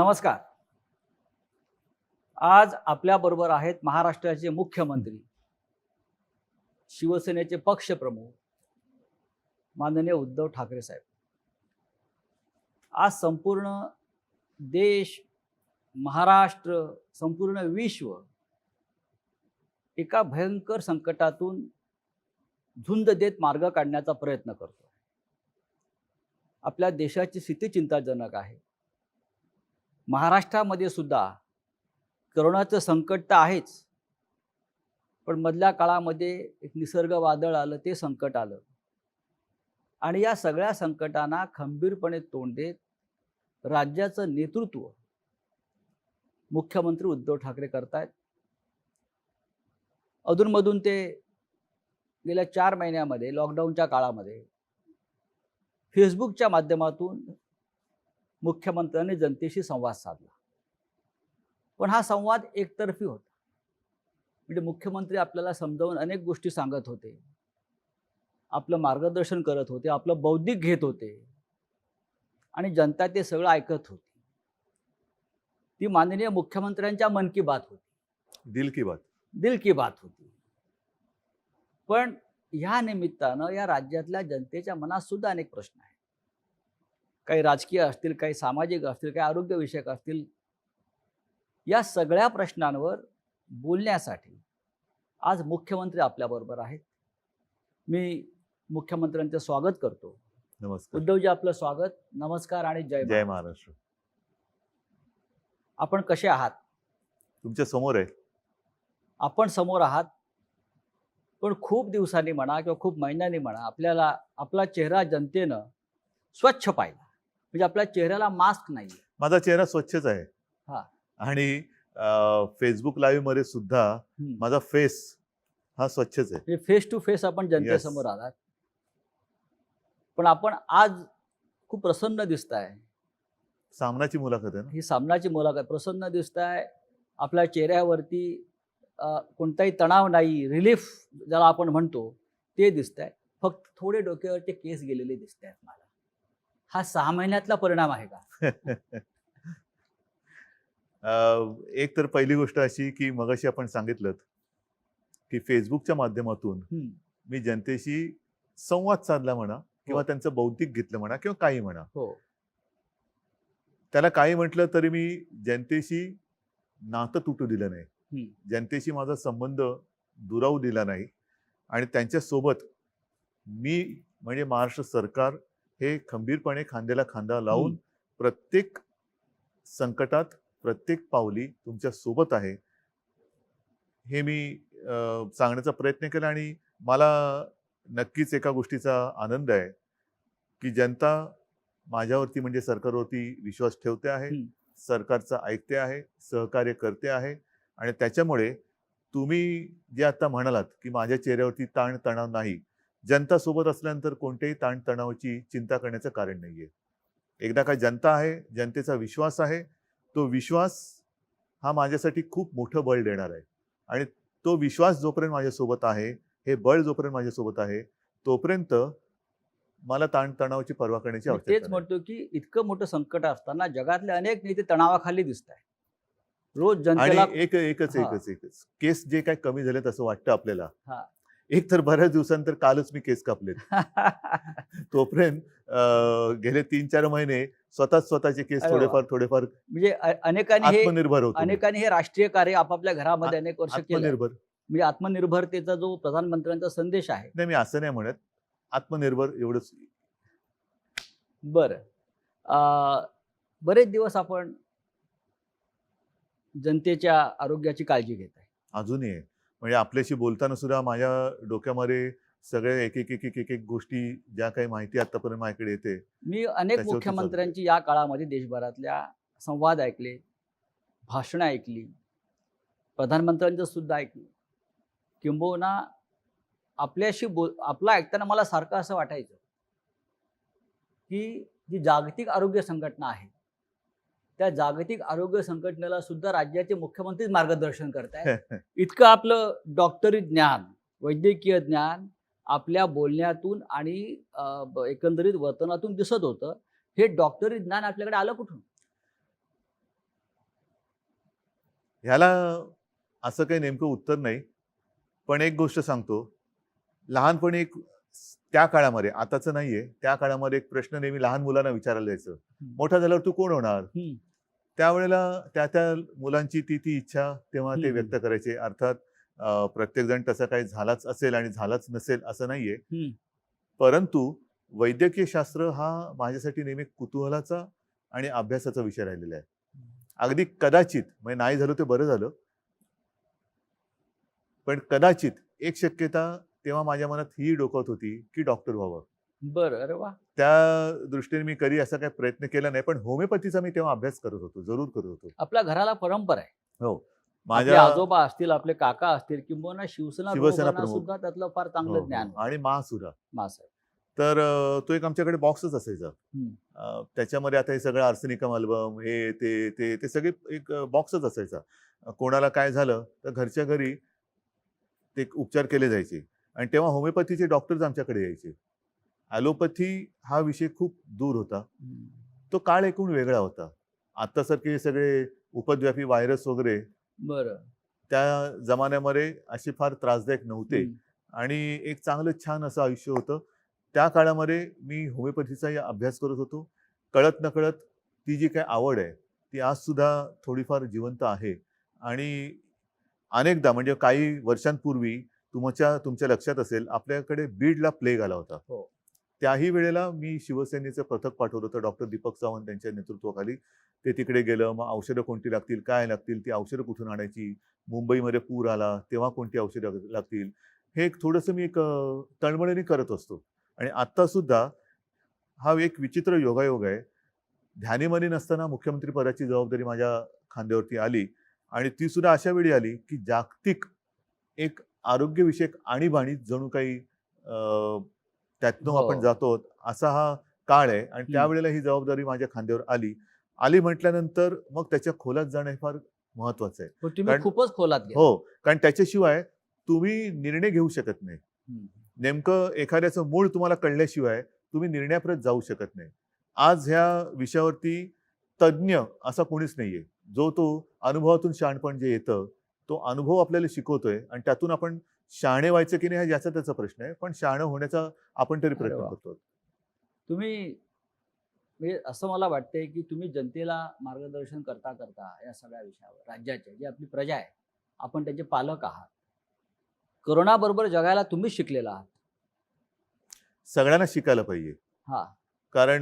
नमस्कार. आज आपल्याबरोबर आहेत महाराष्ट्राचे मुख्यमंत्री, शिवसेनेचे पक्षप्रमुख माननीय उद्धव ठाकरे साहेब. आज संपूर्ण देश, महाराष्ट्र, संपूर्ण विश्व एका भयंकर संकटातून झुंज देत मार्ग काढण्याचा प्रयत्न करतो. आपल्या देशाची स्थिती चिंताजनक आहे. महाराष्ट्रामध्ये सुद्धा करोनाचं संकट तर आहेच, पण मधल्या काळामध्ये एक निसर्ग वादळ आलं, ते संकट आलं आणि या सगळ्या संकटांना खंबीरपणे तोंड देत राज्याचं नेतृत्व मुख्यमंत्री उद्धव ठाकरे करतायत. अधूनमधून ते गेल्या 4 महिन्यामध्ये लॉकडाऊनच्या काळामध्ये फेसबुकच्या माध्यमातून मुख्यमंत्र्यांनी जनतेशी संवाद साधला. पण हा संवाद एकतर्फी होता. म्हणजे मुख्यमंत्री आपल्याला समजावून अनेक गोष्टी सांगत होते, आपलं मार्गदर्शन करत होते, आपलं बौद्धिक घेत होते आणि जनता ते सगळं ऐकत होती. ती माननीय मुख्यमंत्र्यांच्या मन की बात होती, दिल की बात होती. पण ह्या निमित्तानं या राज्यातल्या जनतेच्या मनात सुद्धा अनेक प्रश्न आहेत. काही राजकीय असतील, काही सामाजिक असतील, काही आरोग्यविषयक असतील. या सगळ्या प्रश्नांवर बोलण्यासाठी आज मुख्यमंत्री आपल्याबरोबर आहेत. मी मुख्यमंत्र्यांचं स्वागत करतो. नमस्कार. उद्धवजी, आपलं स्वागत. नमस्कार आणि जय महाराष्ट्र. आपण कसे आहात? तुमच्या समोर आहे. आपण समोर आहात, पण खूप दिवसांनी म्हणा किंवा खूप महिन्यांनी म्हणा आपल्याला आपला चेहरा जनतेनं स्वच्छ पाहिला. म्हणजे आपल्या चेहऱ्याला मास्क नाही. माझा चेहरा स्वच्छच आहे. हा. आणि फेसबुक लाईव्ह मध्ये सुद्धा माझा फेस हा स्वच्छच आहे. फेस टू फेस आपण जनतेसमोर आलात. पण आपण आज खूप प्रसन्न दिसताय. सामनाची मुलाखत आहे ना ही? सामनाची मुलाखत. प्रसन्न दिसताय. आपल्या चेहऱ्यावरती कोणताही तणाव नाही, रिलीफ ज्याला आपण म्हणतो ते दिसतंय. फक्त थोडे डोक्यावरचे केस गेलेले दिसत आहेत मला. हा 6 महिन्यातला परिणाम आहे का? एक तर पहिली गोष्ट अशी की मगाशी आपण सांगितलं की फेसबुकच्या माध्यमातून मी जनतेशी संवाद साधला म्हणा किंवा त्यांचं बौद्धिक घेतलं म्हणा किंवा काही म्हणा. त्याला काही म्हटलं तरी मी जनतेशी नातं तुटू दिलं नाही. जनतेशी माझा संबंध दुरावू दिला नाही आणि त्यांच्यासोबत मी म्हणजे महाराष्ट्र सरकार हे खंबीरपणे खांद्याला खांदा लावून प्रत्येक संकटात प्रत्येक पावली तुमच्या सोबत आहे हे मी सांगण्याचा प्रयत्न केला. आणि मला नक्कीच एका गोष्टीचा आनंद आहे की जनता माझ्यावरती म्हणजे सरकारवरती विश्वास ठेवते आहे, सरकारचं ऐकते आहे, सहकार्य करते आहे. आणि त्याच्यामुळे तुम्ही जे आता म्हणालात की माझ्या चेहऱ्यावरती ताण तणाव नाही, जनता सोबत असल्यानंतर कोणत्याही ताण तणावाची चिंता करण्याचं कारण नाहीये. एकदा का जनता आहे, जनतेचा विश्वास आहे, तो विश्वास हा माझ्यासाठी खूप मोठं बळ देणार आहे. आणि तो विश्वास जोपर्यंत माझ्यासोबत आहे, हे बळ जोपर्यंत माझ्यासोबत आहे, तोपर्यंत मला ताण तणावाची पर्वा करण्याची आवश्यकता तेच म्हणतो की इतकं मोठं संकट असताना जगातले अनेक नेते तणावाखाली दिसत आहेत. रोज जनतेला एकच केस जे काय कमी झालेत असं वाटतं आपल्याला. एक तर बऱ्याच दिवसांतर कालच मी केस कापलेत. तोपर्यंत गेले 3-4 महिने स्वतःचे केस थोडेफार म्हणजे अनेकांनी हे राष्ट्रीय कार्य आपापल्या घरामध्ये अनेक वर्ष केलं. म्हणजे आत्मनिर्भरतेचा जो प्रधानमंत्र्यांचा संदेश आहे. नाही, मी असं नाही म्हणत, आत्मनिर्भर एवढंच. बरं, बरेच दिवस आपण जनतेच्या आरोग्याची काळजी घेत आहे. अजूनही म्हणजे आपल्याशी बोलताना सुद्धा माझ्या डोक्यामध्ये सगळे एक गोष्टी ज्या काही माहिती आतापर्यंत माझ्याकडे येते. मी अनेक मुख्यमंत्र्यांची या काळामध्ये देशभरातल्या संवाद ऐकले, भाषणं ऐकली, प्रधानमंत्र्यांचं सुद्धा ऐकलं. किंबहुना आपल्याशी आपलं ऐकताना मला सारखं असं वाटायचं की जी जागतिक आरोग्य संघटना आहे, त्या जागतिक आरोग्य संघटनेला सुद्धा राज्याचे मुख्यमंत्रीच मार्गदर्शन करतायत. इतकं आपलं डॉक्टरी ज्ञान, वैद्यकीय ज्ञान आपल्या बोलण्यातून आणि एकंदरीत वर्तनातून दिसत होतं. हे डॉक्टरी ज्ञान आपल्याकडे आलं कुठून? ह्याला असं काही नेमकं उत्तर नाही. पण एक गोष्ट सांगतो, लहानपणी एक त्या काळामध्ये, आताचं नाहीये, त्या काळामध्ये एक प्रश्न नेहमी लहान मुलांना विचारला जायचं, मोठा झाल्यावर तू कोण होणार? त्यावेळेला त्या मुलांची ती इच्छा तेव्हा ते व्यक्त करायचे. अर्थात प्रत्येक जण तसं काही झालाच असेल आणि झालाच नसेल असं नाहीये. परंतु वैद्यकीय शास्त्र हा माझ्यासाठी नेहमी कुतूहलाचा आणि अभ्यासाचा विषय राहिलेला आहे. अगदी कदाचित, म्हणजे नाही झालं ते बरं झालं, पण कदाचित एक शक्यता तेव्हा माझ्या मनात ही डोकत होती की डॉक्टर व्हावं. बरं, अरे वा. त्या दृष्टीने मी कधी असा काही प्रयत्न केला नाही, पण होमिओपॅथीचा मी तेव्हा अभ्यास करत होतो, जरूर करत होतो. आपल्या घराला परंपरा आहे. हो, आपले माझ्या आजोबा असतील, आपले काका असतील, किंबहुना शिवसेना शिवसेना प्रमुखांना प्रमुख. सुद्धा त्यातलं फार हो, चांगलं हो. ज्ञान होतं. आणि महासुरा. मासाहेब. तर तो एक आमच्याकडे बॉक्सच असायचा. त्याच्यामध्ये आता हे सगळं आर्सेनिकम अल्बम, हे ते ते ते सगळे एक बॉक्सच असायचा. कोणाला काय झालं तर घरच्या घरी ते उपचार केले जायचे. आणि तेव्हा होमिओपॅथीचे डॉक्टर्स आमच्याकडे यायचे. ॲलोपॅथी हा विषय खूप दूर होता. तो काळ एकूण वेगळा होता. आत्तासारखे सगळे उपद्व्यापी व्हायरस वगैरे बरं. त्या जमान्यामध्ये असे फार त्रासदायक नव्हते. आणि एक चांगलं छान असं आयुष्य होतं. त्या काळामध्ये मी होमिओपॅथीचाही अभ्यास करत होतो. कळत नकळत ती जी काही आवड आहे ती आज सुद्धा थोडीफार जिवंत आहे. आणि अनेकदा, म्हणजे काही वर्षांपूर्वी तुमच्या लक्षात असेल, आपल्याकडे बीडला प्लेग आला होता. हो. त्याही वेळेला मी शिवसेनेचं पथक पाठवलं होतं डॉक्टर दीपक सावंत यांच्या नेतृत्वाखाली. ते तिकडे गेलं. मग औषधं कोणती लागतील, काय लागतील, ती औषधं कुठून आणायची, मुंबईमध्ये पूर आला तेव्हा कोणती औषधं लागतील, हे एक थोडंसं मी एक तळमळीने करत असतो. आणि आत्ता सुद्धा हा एक विचित्र योगायोग आहे. ध्यानीमनी नसताना मुख्यमंत्री पदाची जबाबदारी माझ्या खांद्यावरती आली. आणि ती सुद्धा अशा वेळी आली की जागतिक एक आरोग्यविषयक आणीबाणी जणू काही त्यातनं आपण हो. जातो असा हा काळ आहे. आणि त्यावेळेला ही जबाबदारी माझ्या खांद्यावर आली म्हटल्यानंतर मग त्याच्या खोलात जाणं हे फार महत्वाचं आहे. पण तुम्ही कारण खूपच खोलात गेला. हो, कारण त्याच्याशिवाय तुम्ही निर्णय घेऊ शकत नाही. नेमकं एखाद्याचं मूळ तुम्हाला कळल्याशिवाय तुम्ही निर्णयापर्यंत जाऊ शकत नाही. आज ह्या विषयावरती तज्ज्ञ असा कोणीच नाहीये. जो तो अनुभवातून शहाणपण जे येतं, तो अनुभव आपल्याला शिकवतोय आणि त्यातून आपण शहाणे व्हायचं की नाही हा ज्याचा त्याचा प्रश्न आहे. पण शहाणं होण्याचा आपण तरी प्रयत्न करतो. तुम्ही, म्हणजे असं मला वाटतंय की तुम्ही जनतेला मार्गदर्शन करता करता या सगळ्या विषयावर, राज्याचे जी आपली प्रजा आहे, आपण त्याचे पालक आहात. करोनाबरोबर जगायला तुम्हीच शिकलेला आहात. सगळ्यांना शिकायला पाहिजे. हा. कारण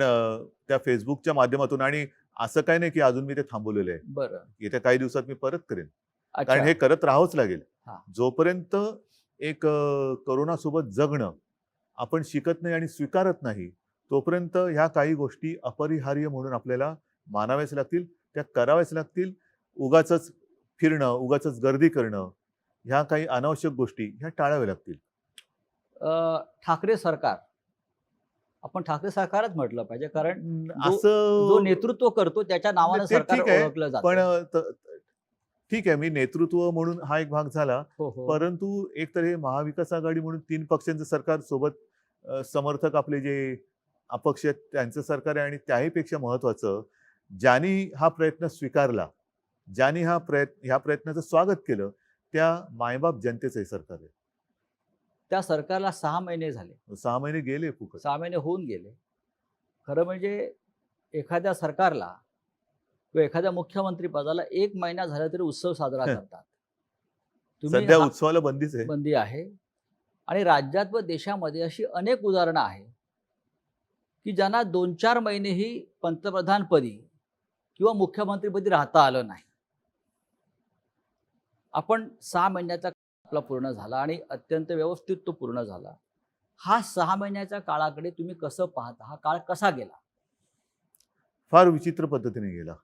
त्या फेसबुकच्या माध्यमातून, आणि असं काही नाही की अजून मी ते थांबवलेलं आहे. बरं. येत्या काही दिवसात मी परत करेन. कारण अच्छा. हे करत राहावंच लागेल. हा. जोपर्यंत एक कोरोनासोबत जगणं आपण शिकत नाही आणि स्वीकारत नाही, तोपर्यंत ह्या काही गोष्टी अपरिहार्य म्हणून आपल्याला मानाव्याच लागतील, त्या कराव्याच लागतील. उगाचच फिरणं, उगाचच गर्दी करणं, ह्या काही अनावश्यक गोष्टी ह्या टाळाव्या लागतील. ठाकरे सरकार, आपण ठाकरे सरकारच म्हटलं पाहिजे, कारण जो असं नेतृत्व करतो त्याच्या नावानं ते सरकार ठीक आहे, ओळखलं जातं. पण ठीक आहे, मी नेतृत्व म्हणून हा एक भाग झाला. हो, हो. परंतु एक तर हे महाविकास आघाडी म्हणून 3 पक्षांचं सरकार सोबत समर्थक आपले जे अपक्ष आहेत त्यांचं सरकार आहे. आणि त्याहीपेक्षा महत्वाचं, ज्यांनी हा प्रयत्न स्वीकारला, ज्यांनी ह्या प्रयत्नाचं स्वागत केलं, त्या मायबाप जनतेचं हे सरकार आहे. त्या सरकारला 6 महिने झाले. 6 महिने गेले फुकट. 6 महिने होऊन गेले. खरं म्हणजे एखाद्या सरकारला किंवा एखाद्या मुख्यमंत्री पदाला 1 महिना झाला तरी उत्सव साजरा करतात. सध्या उत्सवाला बंदीच आहे. बंदी आहे. आणि राज्यात व देशामध्ये अशी अनेक उदाहरणं आहेत की ज्यांना 2-4 महिनेही पंतप्रधानपदी किंवा मुख्यमंत्रीपदी राहता आलं नाही. आपण 6 महिन्याचा आपला पूर्ण झाला आणि अत्यंत व्यवस्थित तो पूर्ण झाला. हा 6 महिन्याच्या काळाकडे तुम्ही कसं पाहता? हा काळ कसा गेला? फार विचित्र पद्धतीने गेला.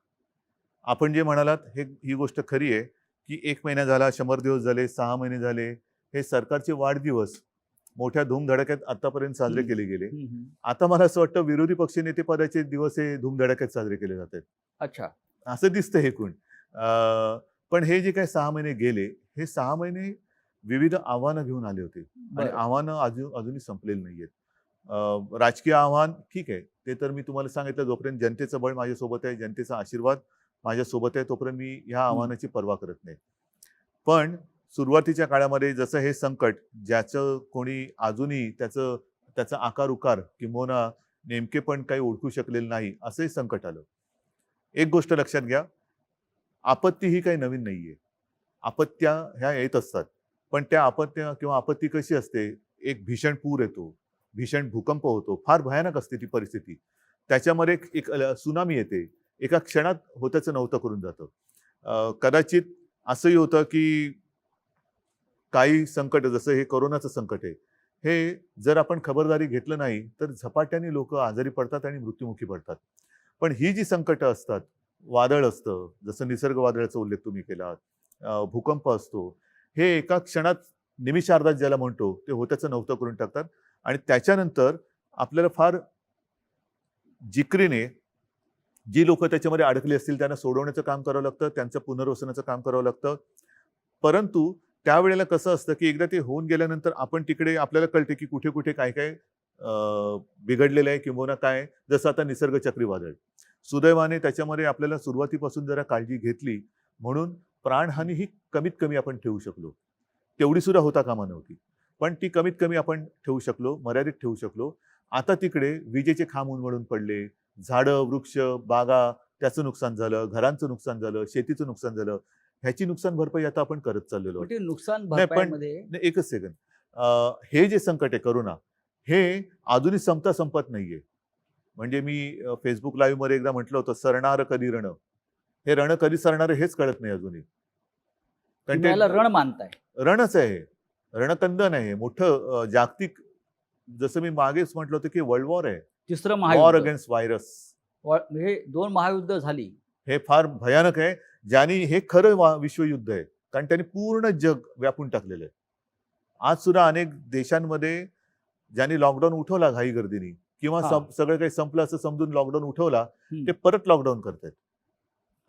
आपण जे म्हणालात ही गोष्ट खरी आहे की 1 महिना झाला, 100 दिवस झाले, 6 महिने झाले. हे सरकारचे वाढदिवस मोठ्या धूमधडाक्यात आतापर्यंत साजरे केले गेले. आता मला असं वाटतं विरोधी पक्षनेते पदाचे दिवस हे धूमधडाक्यात साजरे केले जातात. अच्छा. असं दिसतं हे कोण. पण हे जे काही 6 महिने गेले, हे 6 महिने विविध आव्हानं घेऊन आले होते. आणि आव्हानं अजूनही संपलेली नाहीयेत. राजकीय आव्हान ठीक आहे, ते तर मी तुम्हाला सांगितलं, जोपर्यंत जनतेचं बळ माझ्यासोबत आहे, जनतेचा आशीर्वाद माझ्यासोबत आहे तोपर्यंत मी ह्या आव्हानाची पर्वा करत नाही. पण सुरुवातीच्या काळामध्ये जसं हे संकट ज्याचं कोणी अजूनही त्याचा आकार उकार किंबहुना नेमके पण काही ओळखू शकलेलं नाही असंही संकट आलं. एक गोष्ट लक्षात घ्या, आपत्ती ही काही नवीन नाहीये. आपत्त्या ह्या येत असतात, पण त्या आपत्त्या किंवा आपत्ती कशी असते, एक भीषण पूर येतो, भीषण भूकंप होतो, फार भयानक असते ती परिस्थिती. त्याच्यामध्ये एक सुनामी येते, एका क्षणात होत्याचं नव्हतं करून जातं. कदाचित असंही होतं की काही संकट जसं हे कोरोनाचं संकट आहे, हे जर आपण खबरदारी घेतलं नाही तर झपाट्याने लोक आजारी पडतात आणि मृत्युमुखी पडतात. पण ही जी संकटं असतात, वादळ असतं, जसं निसर्ग वादळाचा उल्लेख तुम्ही केला, भूकंप असतो, हे एका क्षणात निमिषार्धात ज्याला म्हणतो ते होत्याचं नव्हतं करून टाकतात. आणि त्याच्यानंतर आपल्याला फार जिकरीने जी लोक त्याच्यामध्ये अडकली असतील त्यांना सोडवण्याचं काम करावं लागतं, त्यांचं पुनर्वसनाचं काम करावं लागतं. परंतु त्यावेळेला कसं असतं की एकदा ते होऊन गेल्यानंतर आपण तिकडे आपल्याला कळते की कुठे कुठे काय काय बिघडलेलं आहे किंवा काय. जसं आता निसर्ग चक्रीवादळ, सुदैवाने त्याच्यामध्ये आपल्याला सुरुवातीपासून जरा काळजी घेतली म्हणून प्राणहानी ही कमीत कमी आपण ठेवू शकलो. तेवढी सुद्धा होता कामा नव्हती, पण ती कमीत कमी आपण ठेवू शकलो, मर्यादित ठेवू शकलो. आता तिकडे विजेचे खांब उन्मळून पडले, झाडं वृक्ष बागा त्याचं नुकसान झालं, घरांचं नुकसान झालं, शेतीचं नुकसान झालं. ह्याची नुकसान भरपाई आता आपण करत चाललेलो आहोत. नुकसान नाही पण भरपाईमध्ये एकच सेकंद, हे जे संकट आहे करोना, हे अजूनही संपत नाहीये. म्हणजे मी फेसबुक लाईव्ह मध्ये एकदा म्हटलं होतं, सरणार कधी रण. हे रण कधी सरणार हेच कळत नाही अजूनही. कारण तुम्ही याला रण मानताय. रणच आहे, रणकंदन आहे मोठं जागतिक. जसं मी मागेच म्हटलं होतं की वर्ल्ड वॉर आहे, तिसरं वॉर महायुद्ध, अगेन्स्ट व्हायरस. हे 2 महायुद्ध झाली. हे फार भयानक आहे, ज्यांनी हे खरं विश्वयुद्ध आहे, कारण त्यांनी पूर्ण जग व्यापून टाकलेलं आहे. आज सुद्धा अनेक देशांमध्ये ज्यांनी लॉकडाऊन उठवला घाई गर्दीने किंवा सगळं काही संपलं असं समजून लॉकडाऊन उठवला, ते परत लॉकडाऊन करतायत.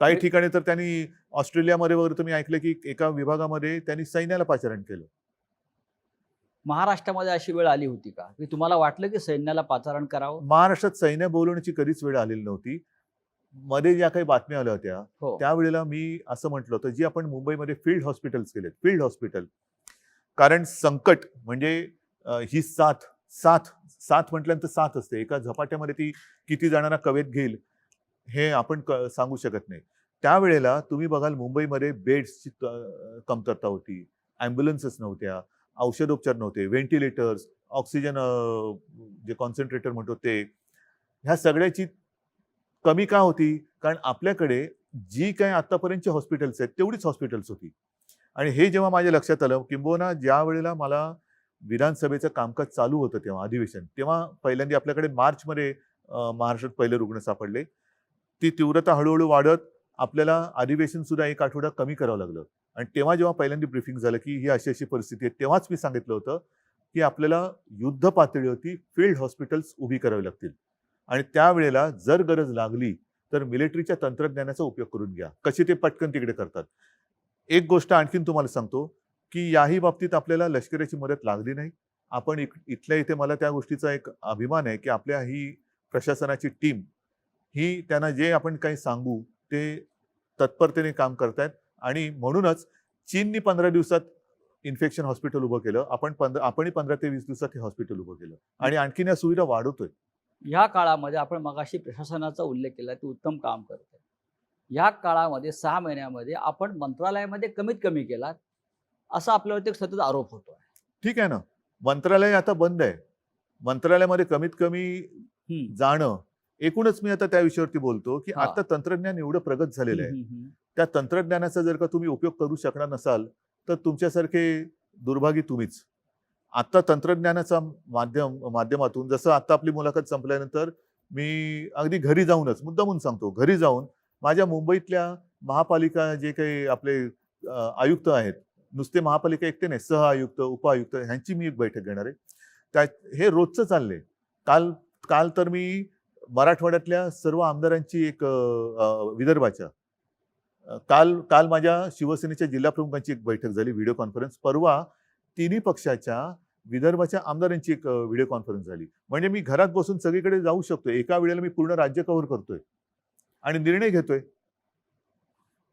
काही ठिकाणी तर त्यांनी ऑस्ट्रेलियामध्ये वगैरे तुम्ही ऐकलं की एका विभागामध्ये त्यांनी सैन्याला पाचारण केलं. महाराष्ट्रामध्ये अशी वेळ आली होती का की तुम्हाला वाटलं की सैन्याला पाचारण करावं? महाराष्ट्रात सैन्य बोलवण्याची कधीच वेळ आलेली नव्हती. मध्ये ज्या काही बातम्या आल्या होत्या त्यावेळेला मी असं म्हटलं होतं, जी आपण मुंबईमध्ये फील्ड हॉस्पिटल्स केलेत, फील्ड हॉस्पिटल. कारण संकट म्हणजे ही साथ म्हटल्यानंतर साथ असते, एका झपाट्यामध्ये ती किती जणांना कवेत घेईल हे आपण सांगू शकत नाही. त्यावेळेला तुम्ही बघाल मुंबईमध्ये बेड्सची कमतरता होती, ॲम्ब्युलन्सेस नव्हत्या, औषधोपचार नव्हते, व्हेंटिलेटर्स, ऑक्सिजन जे कॉन्सन्ट्रेटर म्हणतो ते. ह्या सगळ्याची कमी का होती? कारण आपल्याकडे जी काही आतापर्यंतची हॉस्पिटल्स आहेत तेवढीच हॉस्पिटल्स होती. आणि हे जेव्हा माझ्या लक्षात आलं, किंबहुना ज्या वेळेला मला विधानसभेचं कामकाज चालू होतं तेव्हा अधिवेशन, तेव्हा पहिल्यांदा आपल्याकडे मार्चमध्ये महाराष्ट्रात पहिले रुग्ण सापडले. ती तीव्रता हळूहळू वाढत आपल्याला अधिवेशन सुद्धा 1 आठवडा कमी करावं लागलं. आणि तेव्हा जेव्हा पहिल्यांदा ब्रीफिंग झालं की ही अशी अशी परिस्थिती आहे, तेव्हाच मी सांगितलं होतं की आपल्याला युद्ध पातळीवरती फील्ड हॉस्पिटल्स उभी करावी लागतील. आणि त्यावेळेला जर गरज लागली तर मिलिटरीच्या तंत्रज्ञानाचा उपयोग करून घ्या. कशी ते पटकन तिकडे करतात. एक गोष्ट आणखीन तुम्हाला सांगतो की याही बाबतीत आपल्याला लष्कराची मदत लागली नाही. आपण इथल्या इथे मला त्या गोष्टीचा एक अभिमान आहे की आपल्या ही प्रशासनाची टीम ही त्यांना जे आपण काही सांगू ते तत्परतेने काम करतायत. आणि म्हणूनच चीननी 15 दिवसात इन्फेक्शन हॉस्पिटल उभं केलं, आपणही 15 ते 20 दिवसात हे हॉस्पिटल उभं केलं आणि आणखीन या सुविधा वाढवतोय. या काळामध्ये आपण मगाशी प्रशासनाचा उल्लेख केला, ते उत्तम काम करते. या काळामध्ये 6 महिन्यामध्ये आपण मंत्रालयामध्ये कमीत कमी केलात असा आपल्यावरती एक सतत आरोप होतो आहे. ठीक आहे ना, मंत्रालय आता बंद आहे. मंत्रालयामध्ये कमीत कमी जाणं, एकूणच मी आता त्या विषयावरती बोलतो की आता तंत्रज्ञान एवढं प्रगत झालेलं आहे, त्या तंत्रज्ञानाचा जर का तुम्ही उपयोग करू शकणार नसाल तर तुमच्यासारखे दुर्भागी तुम्हीच. आता तंत्रज्ञानाचा माध्यमातून, जसं आता आपली मुलाखत संपल्यानंतर मी अगदी घरी जाऊनच मुद्दामून सांगतो, घरी जाऊन माझ्या मुंबईतल्या महापालिका जे काही आपले आयुक्त आहेत, नुसते महापालिका एकटे नाही, सहआयुक्त उपआयुक्त ह्यांची मी एक बैठक घेणार आहे. हे रोजचं चाललंय. काल तर मी मराठवाड्यातल्या सर्व आमदारांची एक विदर्भाच्या काल माझ्या शिवसेनेच्या जिल्हा प्रमुखांची एक बैठक झाली, व्हिडिओ कॉन्फरन्स. परवा तिन्ही पक्षाच्या विदर्भाच्या आमदारांची एक व्हिडिओ कॉन्फरन्स झाली. म्हणजे मी घरात बसून सगळीकडे जाऊ शकतोय. एका वेळेला मी पूर्ण राज्य कव्हर करतोय आणि निर्णय घेतोय.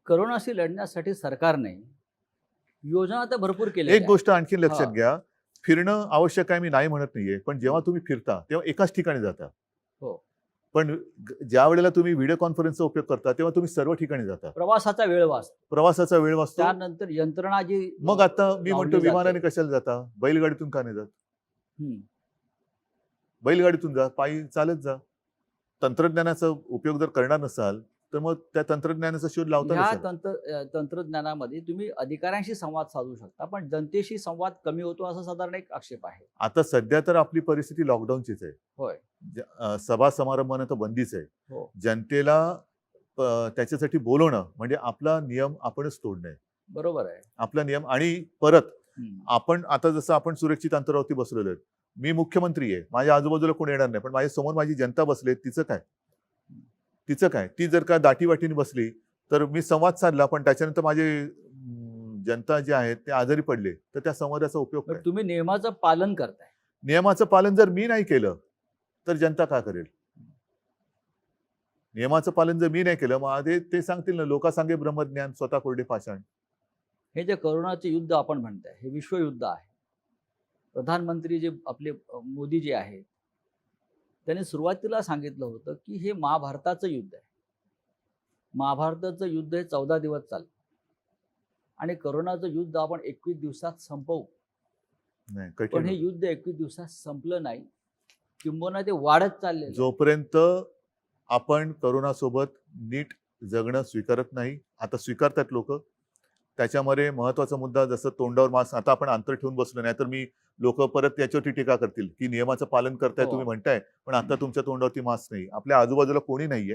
करोनाशी लढण्यासाठी सरकारने योजना तर भरपूर केल्या. एक गोष्ट आणखी लक्षात हा. घ्या, फिरणं आवश्यक आहे मी नाही म्हणत नाहीये, पण जेव्हा तुम्ही फिरता तेव्हा एकाच ठिकाणी जाता. हो. पण ज्या वेळेला तुम्ही व्हिडिओ कॉन्फरन्सचा उपयोग करता तेव्हा तुम्ही सर्व ठिकाणी जाता. प्रवासाचा वेळ वाचतो. प्रवासाचा वेळ वाचतो. त्यानंतर यंत्रणा जी मग आता मी म्हणतो लावली विमानाने जाते. कशाला जाता? बैलगाडीतून का नाही जात? हम्म. बैलगाडीतून जा, पायी चालत जा. तंत्रज्ञानाचा उपयोग जर करणार नसाल तर मग त्या तंत्रज्ञानाचा शोध लावता ह्या कशाला? तंत्रज्ञानामध्ये तुम्ही अधिकाऱ्यांशी संवाद साधू शकता, पण जनतेशी संवाद कमी होतो असा साधारण एक आक्षेप आहे. आता सध्या तर आपली परिस्थिती लॉकडाऊनचीच आहे. होय. सभा समारंभाने तर बंदीच आहे. हो. जनतेला त्याच्यासाठी बोलवणं म्हणजे आपला नियम आपणच तोडणे. बरोबर आहे. आपला नियम आणि परत हम्म. आपण आता जसं आपण सुरक्षित अंतरावरती बसलेलो आहेत. मी मुख्यमंत्री आहे, माझ्या आजूबाजूला कोणी येणार नाही, पण माझ्या समोर माझी जनता बसली, तिचं काय? तिचं काय? ती जर का दाटीवाटीने बसली तर मी संवाद साधला, पण त्याच्यानंतर माझे जनता जे आहेत ते आजारी पडले तर त्या संवादाचा उपयोग पण काय? तुम्ही नियमाचं पालन करताय. नियमाचं पालन जर मी नाही केलं तर जनता का करेल? नियमाचं पालन जर मी नाही केलं मग ते सांगतील ना, लोका सांगे ब्रह्मज्ञान स्वतः कोरडे पाषाण. हे जे करोनाचे युद्ध आपण म्हणताय हे विश्वयुद्ध आहे. प्रधानमंत्री जे आपले मोदी जे आहेत त्यांनी सुरुवातीला सांगितलं होतं की हे महाभारताचं युद्ध आहे. महाभारताचं युद्ध हे 14 दिवस चाललं आणि करोनाचं युद्ध आपण 21 दिवसात संपवू. नाही, पण कठीण हे होतं. युद्ध 21 दिवसात संपलं नाही, किंबहुना ते वाढत चाललेलं आहे. जोपर्यंत आपण करोनासोबत नीट जगणं स्वीकारत नाही, आता स्वीकारतात लोक. त्याच्यामध्ये महत्वाचा मुद्दा जसं तोंडावर मास्क, आता आपण अंतर ठेवून बसलो नाही तर मी लोक परत याच्यावरती टीका करतील की नियमाचं पालन करताय हो. तुम्ही म्हणताय, पण आता तुमच्या तोंडावरती मास्क नाही. आपल्या आजूबाजूला कोणी नाहीये,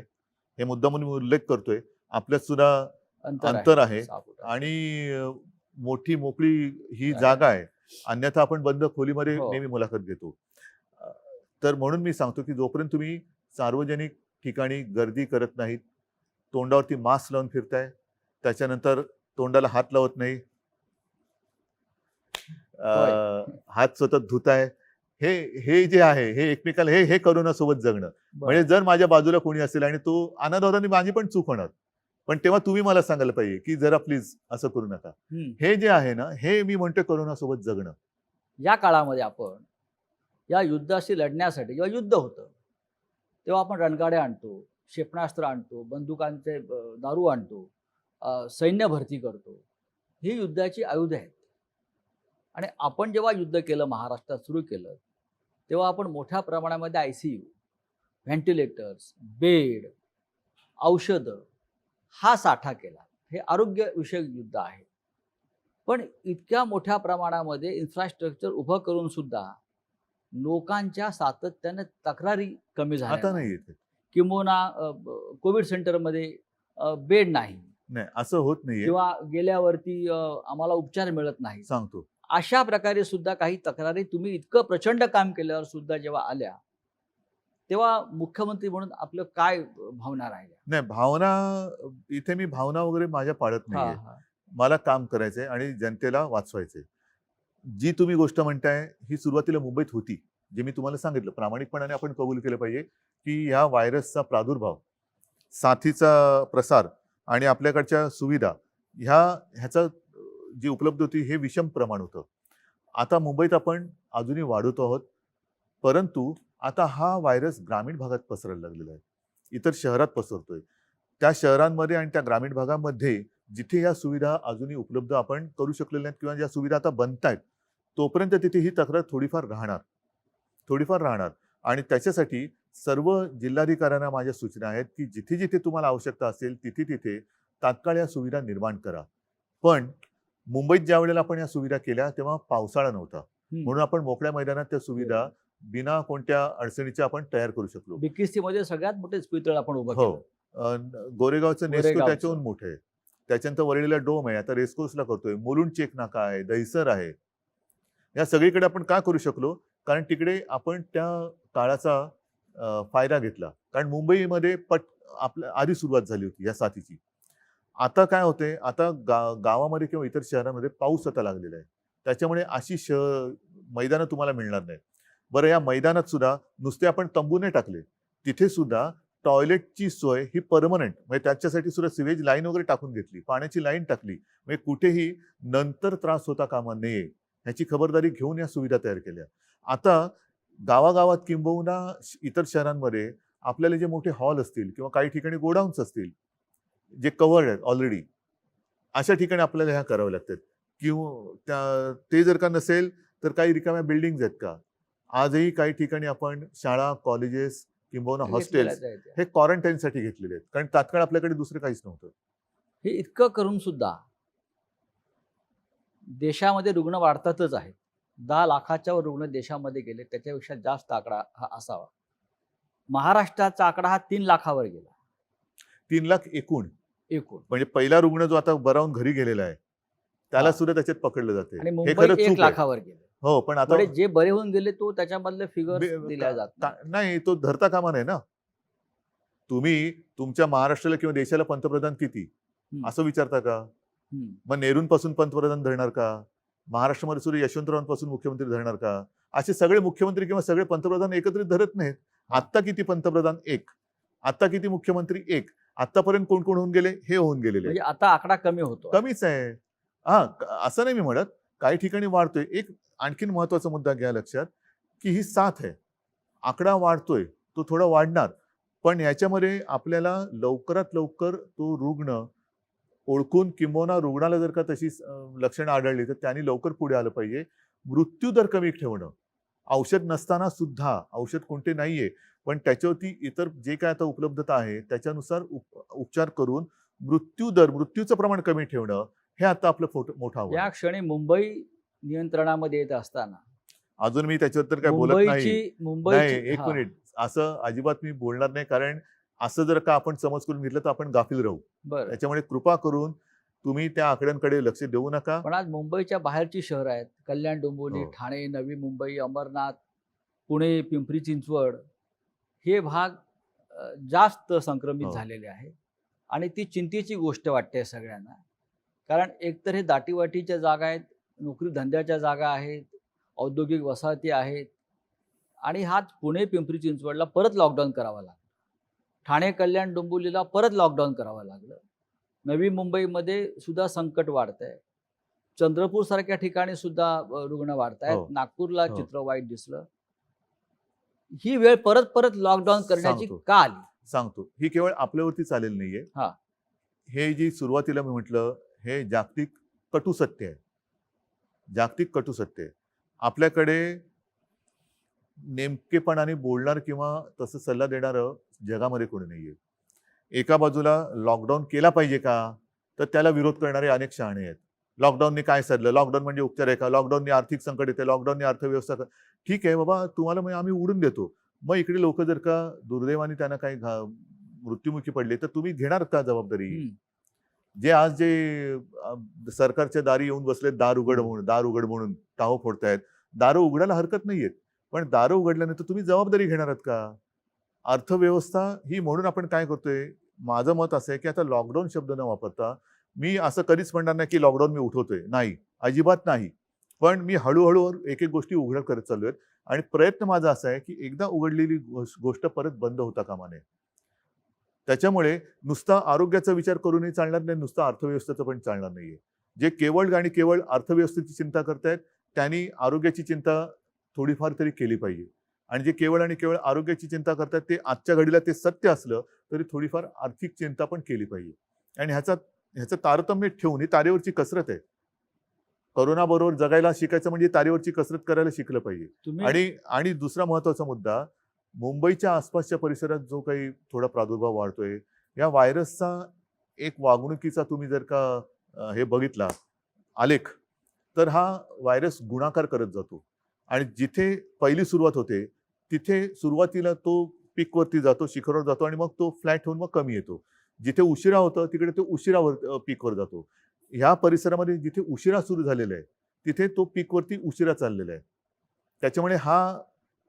हे मुद्दा म्हणून मी उल्लेख करतोय. आपल्यात सुद्धा अंतर आहे 6 फुटाचं. आणि मोठी मोकळी ही आहे. जागा आहे, अन्यथा आपण बंद खोलीमध्ये हो. नेहमी मुलाखत घेतो. तर म्हणून मी सांगतो की जोपर्यंत तुम्ही सार्वजनिक ठिकाणी गर्दी करत नाहीत, तोंडावरती मास्क लावून फिरताय, त्याच्यानंतर तोंडाला हात लावत नाही, हात सतत धुताय, हे जे आहे हे एकमेकाला हे करोनासोबत जगणं. बरं. म्हणजे जर माझ्या बाजूला कोणी असेल आणि तो अनादराने माझी पण चूक होणार, पण तेव्हा तुम्ही मला सांगायला पाहिजे की जरा प्लीज असं करू नका. हम्म. हे जे आहे ना, हे मी म्हणतो करोनासोबत जगणं. या काळामध्ये आपण या युद्धाशी लढण्यासाठी जेव्हा युद्ध होतं तेव्हा आपण रणगाड्या आणतो, क्षेपणास्त्र आणतो, बंदुकांचे दारू आणतो, सैन्य भरती करतो. ही युद्धाची आयुधं आहेत. आणि आपण जेव्हा युद्ध केलं, महाराष्ट्रात सुरू केलं, तेव्हा आपण मोठ्या प्रमाणामध्ये ICU, व्हेंटिलेटर्स, बेड, औषधं हा साठा केला. हे आरोग्यविषयक युद्ध आहे. पण इतक्या मोठ्या प्रमाणामध्ये इन्फ्रास्ट्रक्चर उभं करून सुद्धा लोकांच्या सातत्याने तक्रारी कमी आता झाल्या नाही नाहीत. येते. किंबहुना कोविड सेंटरमध्ये बेड नाही नाही, असं होत नाहीये. किंवा गेल्यावरती आम्हाला उपचार मिळत नाही. सांगतो. अशा प्रकारे सुद्धा काही तक्रारी तुम्ही इतकं प्रचंड काम केल्यावर सुद्धा जेव्हा आल्या तेव्हा मुख्यमंत्री म्हणून आपलं काय भावना राहिल्या? नाही, भावना इथे मी भावना वगैरे माझ्या पाळत हा, नाहीये. हा. मला काम करायचंय आणि जनतेला वाचवायचंय. जी तुम्ही गोष्ट म्हणताय ही सुरुवातीला मुंबईत होती, जे मी तुम्हाला सांगितलं. प्रामाणिकपणाने आपण कबूल केलं पाहिजे की ह्या व्हायरसचा प्रादुर्भाव, साथीचा प्रसार आणि आपल्याकडच्या सुविधा ह्याचा जी उपलब्ध होती हे विषम प्रमाण होतं. आता मुंबईत आपण अजूनही वाढवतो आहोत, परंतु आता हा व्हायरस ग्रामीण भागात पसरायला लागलेला आहे, इतर शहरात पसरतोय. त्या शहरांमध्ये आणि त्या ग्रामीण भागामध्ये जिथे या सुविधा अजूनही उपलब्ध आपण करू शकलेल्या नाहीत किंवा ज्या सुविधा आता बनतायत, तोपर्यंत तिथे ही तक्रार थोडीफार राहणार. आणि त्याच्यासाठी सर्व जिल्हाधिकाऱ्यांना माझ्या सूचना आहेत की जिथे जिथे तुम्हाला आवश्यकता असेल तिथे तिथे तात्काळ या सुविधा निर्माण करा. पण मुंबईत ज्या वेळेला आपण या सुविधा केल्या तेव्हा पावसाळा नव्हता, म्हणून आपण मोकळ्या मैदानात त्या सुविधा बिना कोणत्या अडचणीच्या आपण तयार करू शकलो. BKC मध्ये सगळ्यात मोठे इस्पितळ आपण उभं हो. केलं. गोरेगावचं नेस्को गोरेगावचं. त्याच्याहून मोठं आहे. त्याच्यानंतर वरळीला डोम आहे, आता रेसकोर्सला करतोय, मुलुंड चेक नाका आहे, दहिसर आहे. या सगळीकडे आपण का करू शकलो? कारण तिकडे आपण त्या काळाचा फायदा घेतला. कारण मुंबईमध्ये आपल्या आधी सुरुवात झाली होती या साथीची. आता काय होते, आता गावामध्ये किंवा इतर शहरांमध्ये पाऊस आता लागलेला आहे, त्याच्यामुळे अशी मैदानं तुम्हाला मिळणार नाहीत. बरं, या मैदानात सुद्धा नुसते आपण तंबू नाही टाकले, तिथे सुद्धा टॉयलेटची सोय ही परमनंट, म्हणजे त्याच्यासाठी सुद्धा सिवेज लाईन वगैरे टाकून घेतली, पाण्याची लाईन टाकली, म्हणजे कुठेही नंतर त्रास होता कामा नये ह्याची खबरदारी घेऊन या सुविधा तयार केल्या. आता गावागावात किंबहुना इतर शहरांमध्ये आपल्याला जे मोठे हॉल असतील किंवा काही ठिकाणी गोडाऊन्स असतील जे कव्हर्ड आहेत ऑलरेडी, अशा ठिकाणी आपल्याला ह्या कराव्या लागतात. किंवा ते जर का नसेल तर काही रिकाम्या बिल्डिंग्स आहेत का? आजही काही ठिकाणी आपण शाळा, कॉलेजेस किंबहुना हॉस्टेल्स हे क्वारंटाईनसाठी घेतलेले आहेत, कारण तात्काळ आपल्याकडे दुसरं काहीच नव्हतं. हे इतकं करून सुद्धा देशामध्ये रुग्ण वाढतातच आहेत. 10 लाखाच्या वर रुग्ण देशामध्ये गेले, त्याच्यापेक्षा जास्त आकडा हा असावा. महाराष्ट्राचा आकडा हा 3 लाखावर गेला 3 लाख एकूण, एकूण. म्हणजे पहिला रुग्ण जो आता बरा होऊन घरी गेलेला आहे त्याला हा. सुद्धा त्याच्यात पकडलं जाते. आणि हे मुंबई खरं 1 चूक आहे. लाखावर गेले. हो, पण आता म्हणजे जे बरे होऊन गेले तो त्याच्यामधले फिगर दिल्या जात नाही. नाही, तो धरता कामा नये ना. तुम्ही तुमच्या महाराष्ट्राला किंवा देशाला पंतप्रधान किती असं विचारता का? मग नेहरूंपासून पंतप्रधान धरणार का? महाराष्ट्रामध्ये सुद्धा यशवंतरावांपासून मुख्यमंत्री धरणार का? असे सगळे मुख्यमंत्री किंवा सगळे पंतप्रधान एकत्रित धरत नाहीत. आत्ता किती पंतप्रधान? 1. आत्ता किती मुख्यमंत्री? 1. आतापर्यंत कोण कोण होऊन गेले? हे होऊन गेलेले. म्हणजे आता आकडा कमी होतो. कमीच आहे. हा, असं नाही मी म्हणत, काही ठिकाणी वाढतोय. एक आणखीन महत्वाचा मुद्दा घ्या लक्षात, की ही साथ आहे, आकडा वाढतोय, तो थोडा वाढणार, पण याच्यामध्ये आपल्याला लवकरात लवकर तो रुग्ण ओळखून किंबहुना रुग्णाला जर का तशी लक्षणं आढळली तर त्यांनी लवकर पुढे आलं पाहिजे. मृत्यूदर कमी ठेवणं, औषध नसताना सुद्धा, औषध कोणते नाहीये पण त्याच्यावरती इतर जे काय आता उपलब्धता आहे त्याच्यानुसार उपचार करून मृत्यूचं प्रमाण कमी ठेवणं, हे आता आपलं मोठं आव्हान. या क्षणी मुंबई नियंत्रणामध्ये येत असताना अजून मी त्याच्यावर तर काय बोलत नाही. नाही, एक मिनिट, असं अजिबात मी बोलणार नाही, कारण असं जर का आपण समज करून घेतलं तर आपण गाफील राहू. त्याच्यामुळे कृपा करून तुम्ही त्या आकड्यांकडे लक्ष देऊ नका. पण आज मुंबईच्या बाहेरची शहरं आहेत, कल्याण, डोंबिवली, ठाणे, नवी मुंबई, अंबरनाथ, पुणे, पिंपरी चिंचवड, हे भाग जास्त संक्रमित झालेले आहे आणि ती चिंतेची गोष्ट वाटते सगळ्यांना. कारण एकतर हे दाटीवाटीच्या जागा आहेत, नोकरी धंद्याच्या जागा आहेत, औद्योगिक वसाहती आहेत आणि हाच पुणे, पिंपरी चिंचवडला परत लॉकडाऊन करावा लागला. ठाणे, कल्याण, डोंबिवलीला परत लॉकडाऊन करावं लागलं. नवी मुंबईमध्ये सुद्धा संकट वाढतंय. चंद्रपूर सारख्या ठिकाणी सुद्धा रुग्ण वाढतायत. नागपूरला चित्र वाईट दिसलं. ही वेळ परत परत लॉकडाऊन करण्याची का आली? सांगतो, ही केवळ आपल्यावरती चालेल नाहीये. हे जी सुरुवातीला मी म्हटलं, हे जागतिक कटू सत्य आहे. जागतिक कटू सत्य आहे. आपल्याकडे नेमकेपणाने बोलणार किंवा तसं सल्ला देणारं जगामध्ये कोणी नाहीये. एका बाजूला लॉकडाऊन केला पाहिजे का, तर त्याला विरोध करणारे अनेक शहाणे आहेत. लॉकडाऊनने काय साधलं? लॉकडाऊन म्हणजे उपचार आहे का? लॉकडाऊनने आर्थिक संकट येते, लॉकडाऊनने अर्थव्यवस्था. ठीक आहे बाबा, तुम्हाला मग आम्ही उडून देतो. मग इकडे लोक जर का दुर्दैवाने त्यांना काही मृत्युमुखी पडले तर तुम्ही घेणार का जबाबदारी? जे आज जे सरकारच्या दारी येऊन बसले, दार उघड म्हणून टाहो फोडतायत. दारं उघडायला हरकत नाहीयेत, पण दारं उघडल्यानंतर तुम्ही जबाबदारी घेणार आहात का? अर्थव्यवस्था ही, म्हणून आपण काय करतोय, माझं मत असं आहे की आता लॉकडाऊन शब्द न वापरता, मी असं कधीच म्हणणार नाही की लॉकडाऊन मी उठवतोय, नाही, अजिबात नाही. पण मी हळूहळू एक एक गोष्टी उघड करत चाललोय आणि प्रयत्न माझा असा आहे की एकदा उघडलेली गोष्ट परत बंद होता कामा नये. त्याच्यामुळे नुसता आरोग्याचा विचार करूनही चालणार नाही, नुसता अर्थव्यवस्थेचं पण चालणार नाहीये. जे केवळ आणि केवळ अर्थव्यवस्थेची चिंता करतायत त्यांनी आरोग्याची चिंता थोडीफार तरी केली पाहिजे. आणि जे केवळ आणि केवळ आरोग्याची चिंता करतात ते आजच्या घडीला ते सत्य असलं तरी थोडीफार आर्थिक चिंता पण केली पाहिजे. आणि ह्याचं तारतम्य ठेवून, ही तारेवरची कसरत आहे. करोना बरोबर जगायला शिकायचं म्हणजे तारेवरची कसरत करायला शिकलं पाहिजे. आणि दुसरा महत्वाचा मुद्दा, मुंबईच्या आसपासच्या परिसरात जो काही थोडा प्रादुर्भाव वाढतोय, या व्हायरसचा एक वागणुकीचा तुम्ही जर का हे बघितला आलेख, तर हा व्हायरस गुणाकार करत जातो. आणि जिथे पहिली सुरुवात होते तिथे सुरुवातीला तो पीकवरती जातो, शिखरावर जातो आणि मग तो फ्लॅट होऊन मग कमी येतो. जिथे उशिरा होतं तिकडे तो उशिरावर पीकवर जातो. ह्या परिसरामध्ये जिथे उशिरा सुरू झालेला आहे तिथे तो पीकवरती उशिरा चाललेला आहे. त्याच्यामुळे हा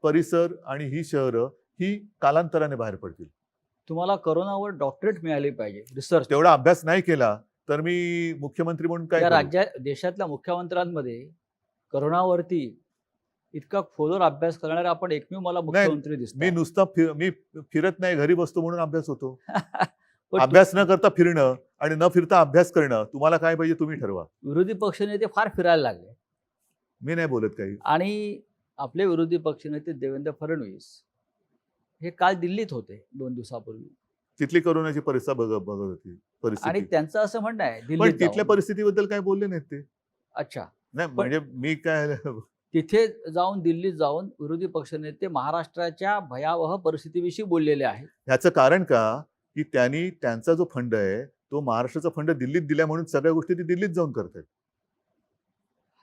परिसर आणि ही शहरं ही कालांतराने बाहेर पडतील. तुम्हाला करोनावर डॉक्टरेट मिळाली पाहिजे, रिसर्च. तेवढा अभ्यास नाही केला तर मी मुख्यमंत्री म्हणून काय देशातल्या मुख्यमंत्र्यांमध्ये करोनावरती इतका खोलवर अभ्यास करणारा आपण एकमेव मला मुख्यमंत्री मी दिसतोय. नुसता मी फिरत नाही, घरी बसतो म्हणून अभ्यास होतो. पण अभ्यास न करता फिरणं आणि न फिरता अभ्यास करणं, तुम्हाला काय पाहिजे तुम्ही ठरवा. विरोधी पक्षनेते फार फिरायला लागले मी नाही बोलत काही. आणि आपले विरोधी पक्षनेते देवेंद्र फडणवीस हे काल दिल्लीत होते 2 दिवसापूर्वी तिथली करोनाची परिस्थिती बघत होती आणि परिस्थिती. त्यांचं असं म्हणणं आहे पण दिल्लीत तिथल्या जाऊन. परिस्थितीबद्दल काय बोलले नाहीत ते. अच्छा, नाही म्हणजे मी काय तिथे जाऊन दिल्लीत जाऊन विरोधी पक्षनेते महाराष्ट्राच्या भयावह परिस्थितीविषयी बोललेले आहेत. ह्याचं कारण का, की त्यांनी त्यांचा जो फंड आहे तो महाराष्ट्राचा फंड दिल्लीत दिला म्हणून सगळ्या गोष्टी ती दिल्लीत जाऊन करतात.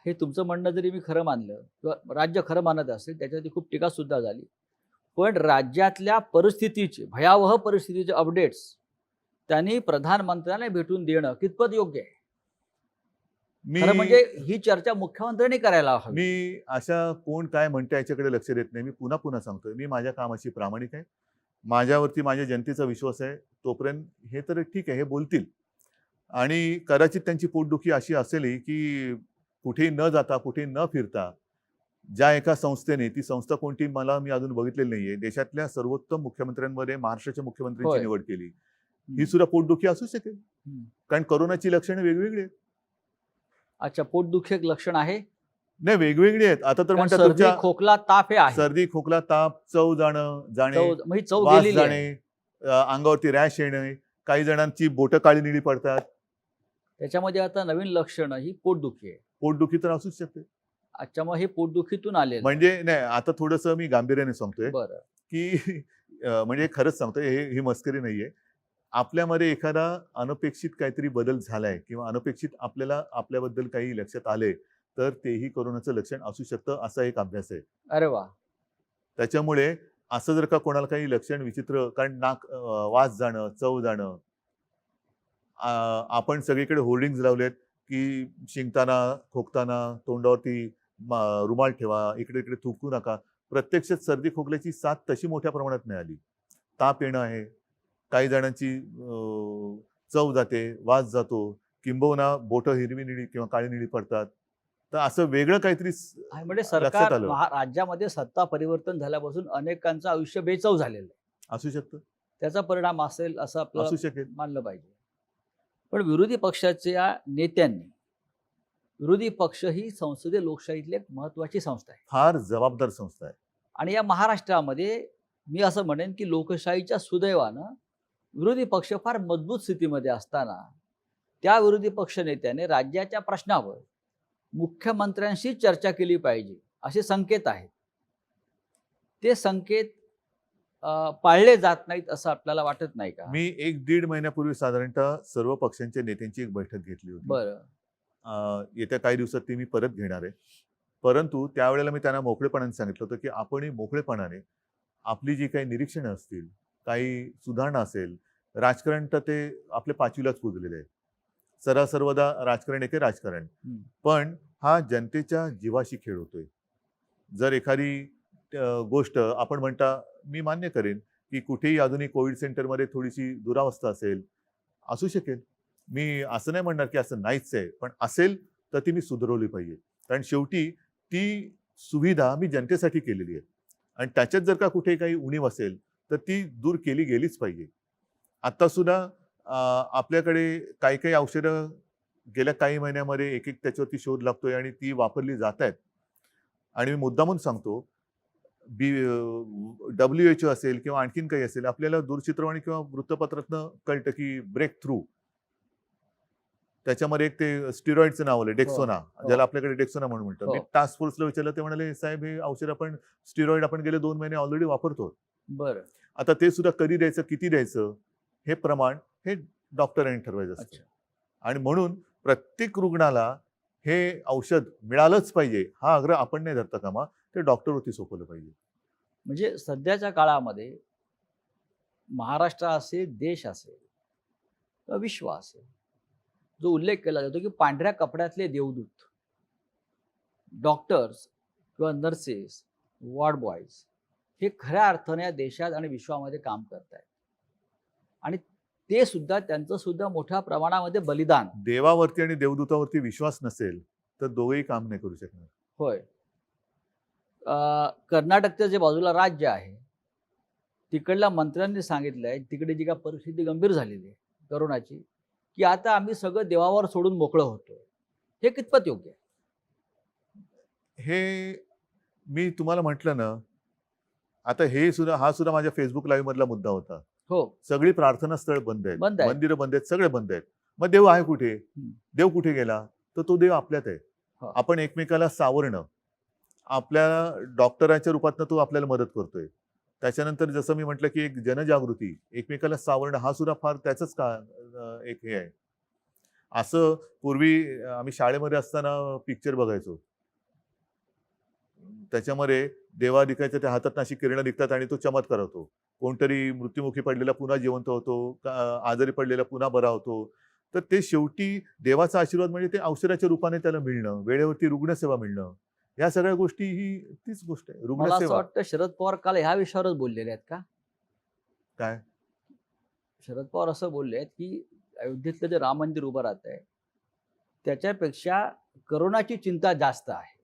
हे तुमचं म्हणणं जरी मी खरं मानलं किंवा राज्य खरं मानत असेल त्याच्यावरती खूप टीका सुद्धा झाली, पण राज्यातल्या परिस्थितीचे भयावह परिस्थितीचे अपडेट्स त्यांनी प्रधानमंत्र्यांना भेटून देणं कितपत योग्य आहे? खरं म्हणजे ही चर्चा मुख्यमंत्र्यांनी करायला हवी. मी अशा कोण काय म्हणते याच्याकडे लक्ष देत नाही. मी पुन्हा पुन्हा सांगतोय, मी माझ्या कामाशी प्रामाणिक आहे. माझ्यावरती माझ्या जनतेचा विश्वास आहे. तोपर्यंत हे तर ठीक आहे, हे बोलतील आणि कदाचित त्यांची पोटदुखी अशी असेल की कुठेही न जाता, कुठेही न फिरता ज्या एका संस्थेने, ती संस्था कोणती मी अजून बघितलेली नाहीये, देशातल्या सर्वोत्तम मुख्यमंत्र्यांमध्ये महाराष्ट्राच्या मुख्यमंत्र्यांची होय. निवड केली. ही सुद्धा पोटदुखी असू शकेल. कारण करोनाची लक्षणं वेगवेगळी आहेत. अच्छा, पोटदुखी एक लक्षण आहे. नाही वेगवेगळी आहेत. आता तर कारण म्हणतात सर्दी तुमच्या खोकला ताप हे आहे. सर्दी, खोकला, ताप, चव जाणे, म्हणजे चव वास गेलेली आहे. जाणे, अंगावरती रॅश येणे, काही जणांची बोटं काळी निळी पडतात. त्याच्यामध्ये आता नवीन लक्षण ही पोटदुखी आहे. पोटदुखी तर असूच शकते. अच्छा, मग हे पोटदुखीतून आलेलं. म्हणजे नाही, आता थोडंसं मी गांभीर्याने सांगतोय बरं. की म्हणजे खरंच सांगतोय, ही मस्करी नाहीये. आपल्यामध्ये एखादा अनपेक्षित काहीतरी बदल झालाय किंवा अनपेक्षित आपल्याला आपल्याबद्दल काही लक्षात आले तर तेही कोरोनाचं लक्षण असू शकतं, असा एक अभ्यास आहे. अरे वा. त्याच्यामुळे असं जर का कोणाला काही लक्षण विचित्र, कारण वास जाणं, चव जाणं, आपण सगळीकडे होर्डिंग्ज लावलेत की शिंकताना, खोकताना तोंडावरती रुमाल ठेवा, इकडे इकडे थुंकू नका. प्रत्यक्षात सर्दी खोकल्याची साथ तशी मोठ्या प्रमाणात नाही आली. ताप येणं आहे, काही जणांची चव जाते, वास जातो, किंबहुना बोटं हिरवी निळी किंवा काळी निळी पडतात. तर असं वेगळं काहीतरी म्हणजे लक्षात सरकार आलं. राज्यामध्ये सत्ता परिवर्तन झाल्यापासून अनेकांचं आयुष्य बेचव झालेलं आहे. असू शकतं, त्याचा परिणाम असेल असं आपलं असू शकेल. मानलं पाहिजे. पण विरोधी पक्षाच्या नेत्यांनी, विरोधी पक्ष ही संसदीय लोकशाहीतली एक महत्वाची संस्था आहे फार जबाबदार संस्था आहे. आणि या महाराष्ट्रामध्ये मी असं म्हणेन की लोकशाहीच्या सुदैवानं विरोधी पक्ष फार मजबूत स्थितीमध्ये असताना त्या विरोधी पक्ष नेत्याने राज्याच्या प्रश्नावर मुख्यमंत्र्यांशी चर्चा केली पाहिजे असे संकेत आहेत. ते संकेत पाळले जात नाहीत असं आपल्याला वाटत नाही का? मी 1-1.5 महिन्यापूर्वी साधारणतः सर्व पक्षांच्या नेत्यांची एक बैठक घेतली होती. बरं. येत्या काही दिवसात ती मी परत घेणार आहे. परंतु त्यावेळेला मी त्यांना मोकळेपणाने सांगितलं होतं की आपणही मोकळेपणाने आपली जी काही निरीक्षणं असतील, काही सुधारणा असेल, राजकारण तर ते आपल्या 5वीलाच पुजलेले आहे. सर्वदा राजकारण एके राजकारण. पण हा जनतेच्या जीवाशी खेळ होतोय. जर एखादी गोष्ट आपण म्हणता, मी मान्य करेन की कुठेही अजूनही कोविड सेंटरमध्ये थोडीशी दुरावस्था असेल, असू शकेल. मी असं नाही म्हणणार की असं नाहीच आहे, पण असेल तर ती मी सुधारवली पाहिजे. कारण शेवटी ती सुविधा मी जनतेसाठी केलेली आहे आणि त्याच्यात जर का कुठे काही उणीव असेल तर ती दूर केली गेलीच पाहिजे. आता सुद्धा आपल्याकडे काही काही औषधं गेल्या काही महिन्यामध्ये एक त्याच्यावरती शोध लागतोय आणि ती वापरली जात आहेत. आणि मी मुद्दामून सांगतो, WHO असेल किंवा आणखीन काही असेल, आपल्याला दूरचित्रवाणी किंवा वृत्तपत्रातनं कळतं की ब्रेक थ्रू, त्याच्यामध्ये एक ते स्टिरॉइडचं नाव आलं, डेक्सोना, ज्याला आपल्याकडे डेक्सोना म्हणून म्हणतो. मी टास्क फोर्सला विचारलं, ते म्हणाले साहेब हे औषध आपण स्टिरॉइड आपण गेले 2 महिने ऑलरेडी वापरतो. बरं. आता ते सुद्धा कधी द्यायचं, किती द्यायचं, हे प्रमाण हे डॉक्टरांनी ठरवायचं असतं. आणि म्हणून प्रत्येक रुग्णाला हे औषध मिळालंच पाहिजे हा आग्रह आपण नाही धरता कामा, ते डॉक्टरवरती सोपवलं पाहिजे. म्हणजे सध्याच्या काळामध्ये महाराष्ट्र असेल, देश असेल किंवा विश्व असेल, जो उल्लेख केला जातो की पांढऱ्या कपड्यातले देवदूत डॉक्टर्स किंवा नर्सेस, वॉर्ड बॉयज हे खऱ्या अर्थाने या देशात आणि विश्वामध्ये काम करत आहेत आणि ते सुद्धा त्यांचं सुद्धा मोठ्या प्रमाणामध्ये बलिदान. देवावरती आणि देवदूतावरती विश्वास नसेल तर दोघेही काम नाही करू शकणार. होय. कर्नाटकचं जे बाजूला राज्य आहे तिकडल्या मंत्र्यांनी सांगितलं आहे, तिकडे जी काय परिस्थिती गंभीर झालेली आहे करोनाची, की आता आम्ही सगळं देवावर सोडून मोकळं होतोय. हे कितपत योग्य आहे? हे मी तुम्हाला म्हटलं ना, आता हा सुद्धा माझ्या फेसबुक लाईव्ह मधला मुद्दा होता. हो, सगळी प्रार्थना स्थळ बंद आहेत, बंद आहेत. मंदिरं बंद आहेत, सगळे बंद आहेत. मग देव आहे कुठे? देव कुठे गेला? तर तो देव आपल्यात आहे. हो. आपण एकमेकाला सावरणं, आपल्या डॉक्टरांच्या रूपातनं तो आपल्याला मदत करतोय. त्याच्यानंतर जसं मी म्हटलं की एक जनजागृती, एकमेकाला सावरणं, हा सुद्धा फार त्याचंच एक हे आहे. असं पूर्वी आम्ही शाळेमध्ये असताना पिक्चर बघायचो. त्याच्यामध्ये देवा दिखायचं, त्या हातात अशी किरणं निघतात आणि तो चमत्कार होतो. कोणतरी मृत्युमुखी पडलेला पुन्हा जिवंत होतो, आजारी पडलेला पुन्हा बरा होतो. तर ते शेवटी देवाचा आशीर्वाद म्हणजे ते औषधाच्या रूपाने त्याला मिळणं, वेळेवरती रुग्णसेवा मिळणं, या सगळ्या गोष्टी ही तीच गोष्ट आहे. मला असं रुग्णसेवा. वाटतं शरद पवार काल ह्या विषयावरच बोललेले आहेत का? काय? शरद पवार असं बोलले आहेत, की अयोध्येतलं जे राम मंदिर उभं राहत आहे, त्याच्यापेक्षा करोनाची चिंता जास्त आहे.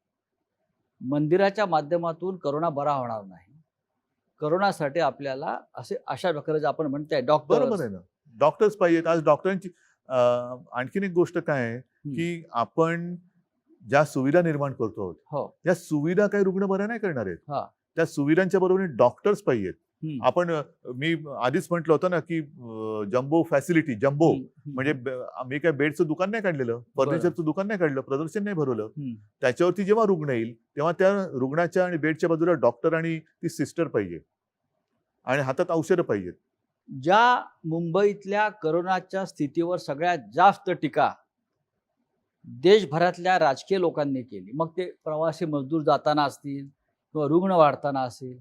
मंदिराच्या माध्यमातून करोना बरा होणार नाही. करोनासाठी आपल्याला अशा प्रकारे आपण म्हणताय बरोबर डॉक्टर आहे ना. डॉक्टर्स पाहिजेत. आज डॉक्टरांची आणखीन एक गोष्ट काय आहे, की आपण ज्या सुविधा निर्माण करतो आहोत, हो, त्या सुविधा काही रुग्ण बऱ्या नाही करणार आहेत. हा, त्या सुविधांच्या बरोबरीने डॉक्टर्स पाहिजेत. आपण मी आधीच म्हटलं होतं ना, की जम्बो फॅसिलिटी, जम्बो म्हणजे मी काय बेडचं दुकान नाही काढलेलं, फर्निचरचं दुकान नाही काढलं, प्रदर्शन नाही भरवलं. त्याच्यावरती जेव्हा रुग्ण येईल तेव्हा त्या रुग्णाच्या आणि बेडच्या बाजूला डॉक्टर आणि ती सिस्टर पाहिजे आणि हातात औषधं पाहिजेत. ज्या मुंबईतल्या करोनाच्या स्थितीवर सगळ्यात जास्त टीका देशभरातल्या राजकीय लोकांनी केली, मग ते प्रवासी मजदूर जाताना असतील किंवा रुग्ण वाढताना असेल,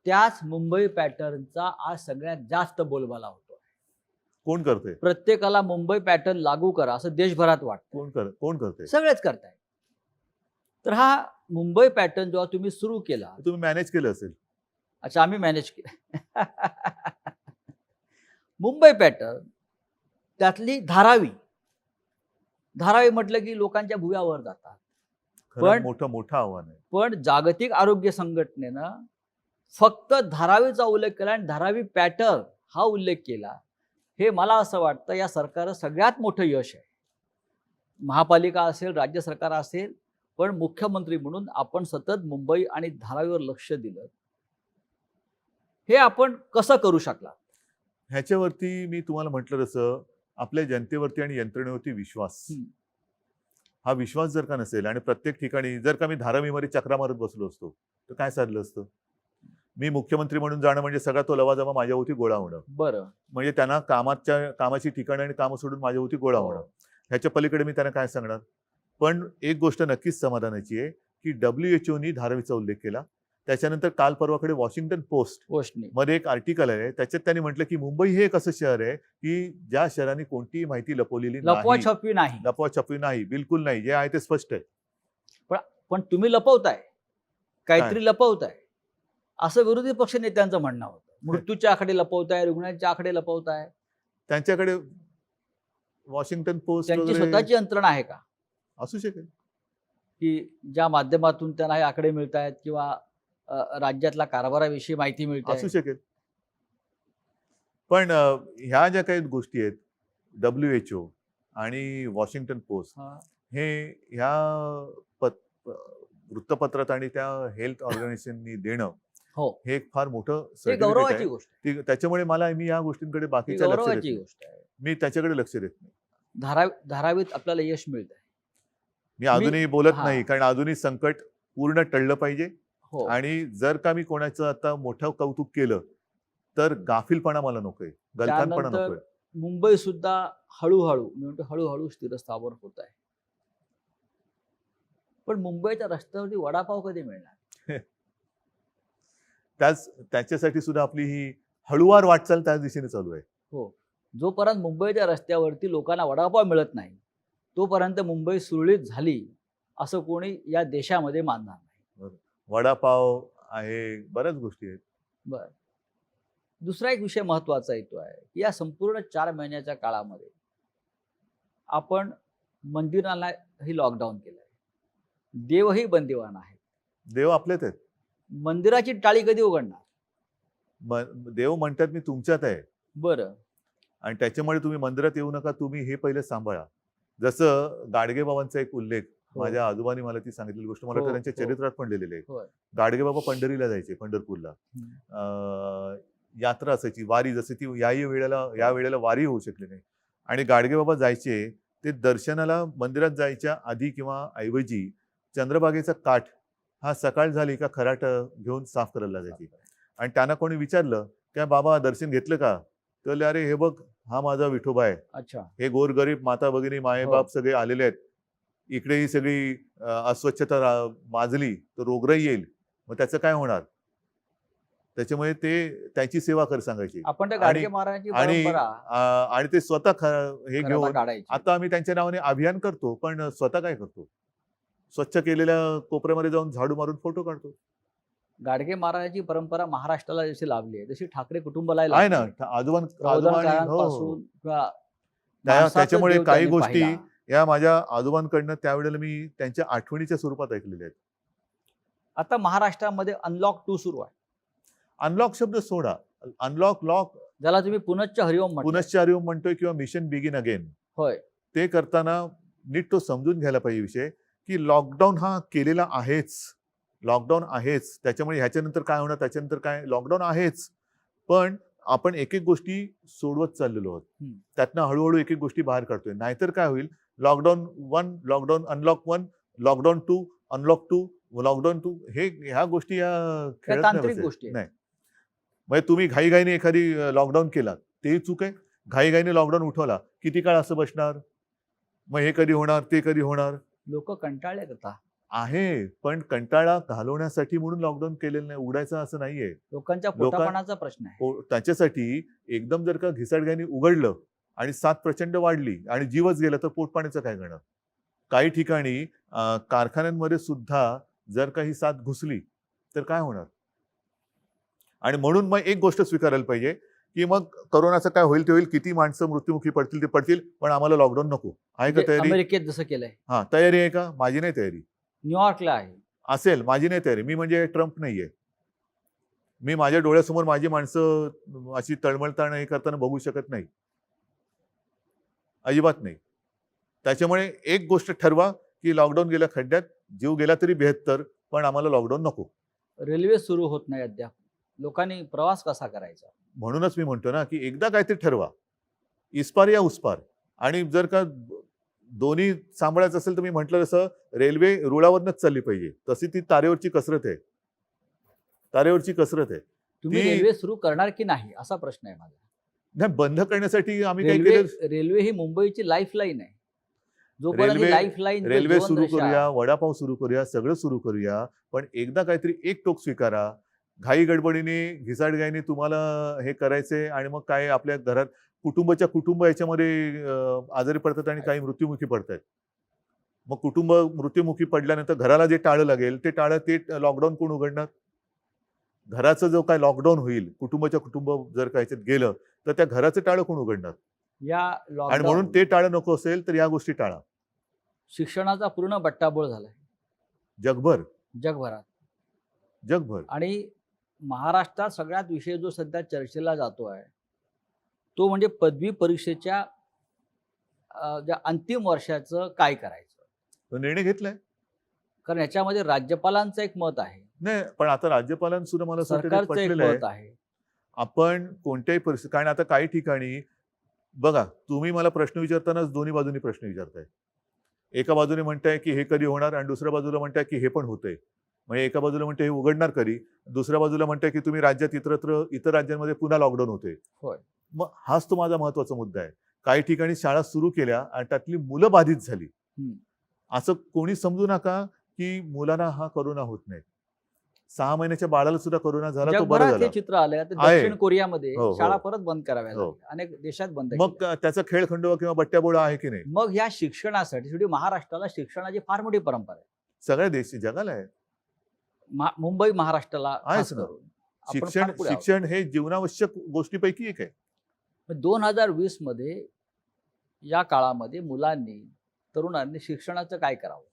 त्याच मुंबई पॅटर्नचा आज सगळ्यात जास्त बोलबाला होतो. कोण करते? प्रत्येकाला मुंबई पॅटर्न लागू करा असं देशभरात वाटतं. कोण करते? सगळेच करताय. तर हा मुंबई पॅटर्न जेव्हा तुम्ही सुरू केला, तुम्ही मॅनेज केलं असेल. अच्छा, आम्ही मॅनेज केलं. मुंबई पॅटर्न त्यातली धारावी म्हटलं की लोकांच्या भुव्यावर जातात. खरं मोठं आव्हान आहे. पण जागतिक आरोग्य संघटनेनं फक्त धारावीचा उल्लेख केला आणि धारावी पॅटर्न हा उल्लेख केला. हे मला असं वाटतं या सरकारचं सगळ्यात मोठं यश आहे. महापालिका असेल, राज्य सरकार असेल, पण मुख्यमंत्री म्हणून आपण सतत मुंबई आणि धारावीवर लक्ष दिलं. हे आपण कसं करू शकला? ह्याच्यावरती मी तुम्हाला म्हटलं तसं आपल्या जनतेवरती आणि यंत्रणेवरती विश्वास. हा विश्वास जर का नसेल आणि प्रत्येक ठिकाणी जर का मी धारावीमध्ये चक्रा मारत बसलो असतो तर काय साधलं असतं? मी मुख्यमंत्री म्हणून जाणं म्हणजे सगळा तो लवाजमा माझ्यावरती गोळा होणं. बरं, म्हणजे त्यांना कामाची ठिकाणं आणि कामं सोडून माझ्यावरती गोळा होणं. ह्याच्या पलीकडे मी त्यांना काय सांगणार? पण एक गोष्ट नक्कीच समाधानाची आहे की WHO धारावीचा उल्लेख केला. त्याच्यानंतर काल परवाकडे वॉशिंग्टन पोस्ट मध्ये एक आर्टिकल आहे, त्याच्यात त्यांनी म्हटलं की मुंबई हे एक असं शहर आहे की ज्या शहराने कोणतीही माहिती लपवलेली नाही, लपवाछपवी नाही, बिलकुल नाही, जे आहे ते स्पष्ट आहे. पण तुम्ही लपवताय, काहीतरी लपवताय असं विरोधी पक्ष नेत्यांचं म्हणणं होतं. मृत्यूच्या आकडे लपवताय, रुग्णांच्या आकडे लपवताय. त्यांच्याकडे वॉशिंग्टन पोस्ट त्यांची स्वतःची यंत्रणा आहे का? असू शकेल की ज्या माध्यमातून त्यांना हे आकडे मिळत आहेत किंवा राज्यातल्या कारभाराविषयी माहिती मिळते. असू शकेल. पण ह्या ज्या काही गोष्टी आहेत, WHO आणि वॉशिंग्टन पोस्ट, हे ह्या वृत्तपत्रात आणि त्या हेल्थ ऑर्गनायझेशननी देणं हे एक फार मोठं गौरवाची गोष्ट आहे. त्याच्यामुळे मी या गोष्टींकडे बाकीच्या मी त्याच्याकडे लक्ष देत नाही. धारावीत आपल्याला यश मिळत आहे. मी अजूनही बोलत नाही, कारण अजूनही संकट पूर्ण टळलं पाहिजे. आणि जर का मी कोणाचं आता मोठं कौतुक केलं तर गाफीलपणा मला नकोय, गलथानपणा नकोय. मुंबई सुद्धा हळूहळू स्थिरस्थावर होत आहे. पण मुंबईच्या रस्त्यावरती वडापाव कधी मिळणार? त्याच्यासाठी सुद्धा आपली ही हळूवार वाटचाल त्याच दिशेने चालू आहे. हो, जोपर्यंत मुंबईच्या रस्त्यावरती लोकांना वडापाव मिळत नाही तोपर्यंत मुंबई सुरळीत झाली असं कोणी या देशामध्ये मानणार नाही. वडापाव आहे, बऱ्याच गोष्टी आहेत. बरं, दुसरा एक विषय महत्वाचा येतो आहे की या संपूर्ण 4 महिन्याच्या काळामध्ये आपण मंदिरांनाही लॉकडाऊन केलंय, देवही बंदिवान आहेत. देव आपलेच आहेत. मंदिराची टाळी कधी उघडणार? देव म्हणतात मी तुमच्यात आहे बरं. आणि त्याच्यामुळे तुम्ही मंदिरात येऊ नका, तुम्ही हे पहिले सांभाळा. जसं गाडगेबाबांचा एक उल्लेख, हो. माझ्या आजोबांनी मला ती सांगितलेली गोष्ट, मला वाटतं हो, त्यांच्या हो. चरित्रात पण लिहिलेली आहे. होय. गाडगेबाबा पंढरीला जायचे, पंढरपूरला. यात्रा असायची, वारी, जसं ती या वेळेला वारी होऊ शकली नाही आणि गाडगेबाबा जायचे ते दर्शनाला मंदिरात जायच्या आधी किंवा ऐवजी चंद्रभागेचा काठ हा सकाळ झाली का खराट घेऊन साफ करायला जायची. आणि त्यांना कोणी विचारलं काय बाबा दर्शन घेतलं का, तर अरे हे बघ हा माझा विठोबा आहे, अच्छा. हे गोरगरीब माता भगिनी मायबाप सगळे आलेले आहेत, इकडे ही सगळी अस्वच्छता माजली तर रोगराई येईल, मग त्याचं काय होणार. त्याच्यामुळे ते त्याची सेवा कर सांगायची. आपण त्या गाडगे महाराजांची आणि परंपरा आणि ते स्वतः हे खरडा घेऊन काढायची. आता आम्ही त्यांच्या नावाने अभियान करतो, पण स्वतः काय करतो, स्वच्छ केलेल्या कोपऱ्यामध्ये जाऊन झाडू मारून फोटो काढतो. गाडगे महाराजांची परंपरा महाराष्ट्राला जशी लाभली आहे तशी ठाकरे कुटुंबाला आहे ना, पासून किंवा त्याच्यामुळे देव काही त्यांनी गोष्टी पाहिला. या माझ्या आजोबांकडनं त्यावेळेला मी त्यांच्या आठवणीच्या स्वरूपात ऐकलेल्या आहेत. आता महाराष्ट्रामध्ये अनलॉक 2 सुरू आहे, अनलॉक शब्द सोडा, अनलॉक लॉक ज्याला तुम्ही पुनश्च हरिओम म्हणता. पुनश्चार्य म्हणतोय किंवा मिशन बिगिन अगेन, होय. ते करताना नीट तो समजून घ्यायला पाहिजे विषय की लॉकडाऊन हा केलेला आहेच, लॉकडाऊन आहेच, त्याच्यामुळे ह्याच्यानंतर काय होणार, त्याच्यानंतर काय, लॉकडाऊन आहेच, पण आपण एक एक गोष्टी सोडवत चाललेलो आहोत. त्यातनं हळूहळू एक एक गोष्टी बाहेर काढतोय. नाहीतर काय होईल, lockdown 1, lockdown unlock 1, lockdown 2, unlock 2, lockdown 2, ह्या गोष्टी या खेळत तांत्रिक गोष्टी नाही. म्हणजे तुम्ही घाईघाईने एखादी लॉकडाऊन केला तेही चूक आहे, घाईघाईने लॉकडाऊन उठवला किती काळ असं बसणार, मग हे कधी होणार ते कधी होणार. लोक कंटाळले आता आहे, पण कंटाळा घालवण्यासाठी म्हणून लॉकडाऊन केलेलं नाही, उघडायचं असं नाहीये. लोकांच्या पोटापाण्याचा प्रश्न आहे. त्याच्यासाठी एकदम जर का घिसाडघाईने उघडलं आणि साथ प्रचंड वाढली आणि जीवच गेला तर पोटपाण्याचं काय करणार. काही ठिकाणी कारखान्यांमध्ये सुद्धा जर का ही साथ घुसली तर काय होणार. आणि म्हणून मग एक गोष्ट स्वीकारायला पाहिजे की मग करोनाचं काय होईल ते होईल, किती माणसं मृत्युमुखी पडतील ते पडतील, पण आम्हाला लॉकडाऊन नको. आहे का तयारी? अमेरिकेत जसं केलंय. हा, तयारी आहे का? माझी नाही तयारी. न्यूयॉर्कला आहे. असेल, माझी नाही तयारी. मी म्हणजे ट्रम्प नाहीये. मी माझ्या डोळ्यासमोर माझी माणसं अशी तळमळताना हे करताना बघू शकत नाही, अजिबात नाही. त्याच्यामुळे एक गोष्ट ठरवा की लॉकडाऊन गेल्या खड्ड्यात, जीव गेला तरी 72, पण आम्हाला लॉकडाऊन नको. रेल्वे सुरू होत नाही अद्याप, लोकांनी प्रवास कसा करायचा. म्हणूनच मी म्हणतो ना की एकदा काहीतरी ठरवा, इस्पार या उसपार. आणि जर का दोन्ही सांभाळायचं असेल तर मी म्हटलं तसं रेल्वे रुळावरनच चालली पाहिजे, तशी ती तारेवरची कसरत आहे, तारेवरची कसरत आहे. तुम्ही रेल्वे सुरू करणार की नाही असा प्रश्न आहे माझा. नाही, बंद करण्यासाठी आम्ही काय केलं, रेल्वे ही मुंबईची लाईफलाईन आहे. जोपर्यंत लाईफलाईन रेल्वे सुरू करूया, वडापाव सुरू करूया, सगळं सुरू करूया, पण एकदा काहीतरी एक टोक स्वीकारा. घाई गडबडीने घिसाडघाईने तुम्हाला हे करायचंय आणि मग काय आपल्या घरात कुटुंब याच्यामध्ये आजारी पडतात आणि काही मृत्युमुखी पडतात. मग कुटुंब मृत्युमुखी पडल्यानंतर घराला जे टाळं लागेल ते लॉकडाऊन कोण उघडणार. घराचं जो काय लॉकडाऊन होईल, कुटुंब जर काय गेलं तर त्या घराचं टाळं कोण उघडणार. आणि म्हणून ते टाळं नको असेल तर या गोष्टी टाळा. शिक्षणाचा पूर्ण बट्टाबोळ झालाय जगभरात. आणि महाराष्ट्रात सगळ्यात विषय जो सध्या चर्चेला जातो आहे तो म्हणजे पदवी परीक्षेच्या ज्या अंतिम वर्षाचं काय करायचं. तो निर्णय घेतलाय, कारण याच्यामध्ये राज्यपालांचं एक मत आहे. नाही, पण आता राज्यपालांसुद्धा मला सरकारचं एक मत आहे. आपण कोणत्याही परिस्थिती, कारण आता काही ठिकाणी बघा, तुम्ही मला प्रश्न विचारतानाच दोन्ही बाजूनी प्रश्न विचारताय. एका बाजूने म्हणताय की हे कधी होणार आणि दुसऱ्या बाजूला म्हणताय की हे पण होतंय. म्हणजे एका बाजूला म्हणते हे उघडणार कधी, दुसऱ्या बाजूला म्हणताय की तुम्ही राज्यात इतर राज्यांमध्ये पुन्हा लॉकडाऊन होते. होय. मग हाच तो माझा महत्वाचा मुद्दा आहे. काही ठिकाणी शाळा सुरू केल्या आणि त्यातली मुलं बाधित झाली. असं कोणी समजू नका की मुलांना हा करोना होत नाही. 6 महिन्याच्या बाळाला सुद्धा करोना झाला, तो बरं झाला. हे चित्र आलंय. दक्षिण कोरियामध्ये शाळा परत बंद कराव्या लागल्या, अनेक देशात बंद. मग त्याचा खेळखंडोबा किंवा बट्ट्याबोळा आहे की नाही. मग या शिक्षणासाठी शेवटी महाराष्ट्राला शिक्षणाची फार मोठी परंपरा आहे. सगळ्या देश जगाला आहे. मुंबई महाराष्ट्राला आहेच ना. शिक्षण हे जीवनावश्यक गोष्टीपैकी एक आहे. 2020 मध्ये या काळामध्ये मुलांनी तरुणांनी शिक्षणाचं काय करावं,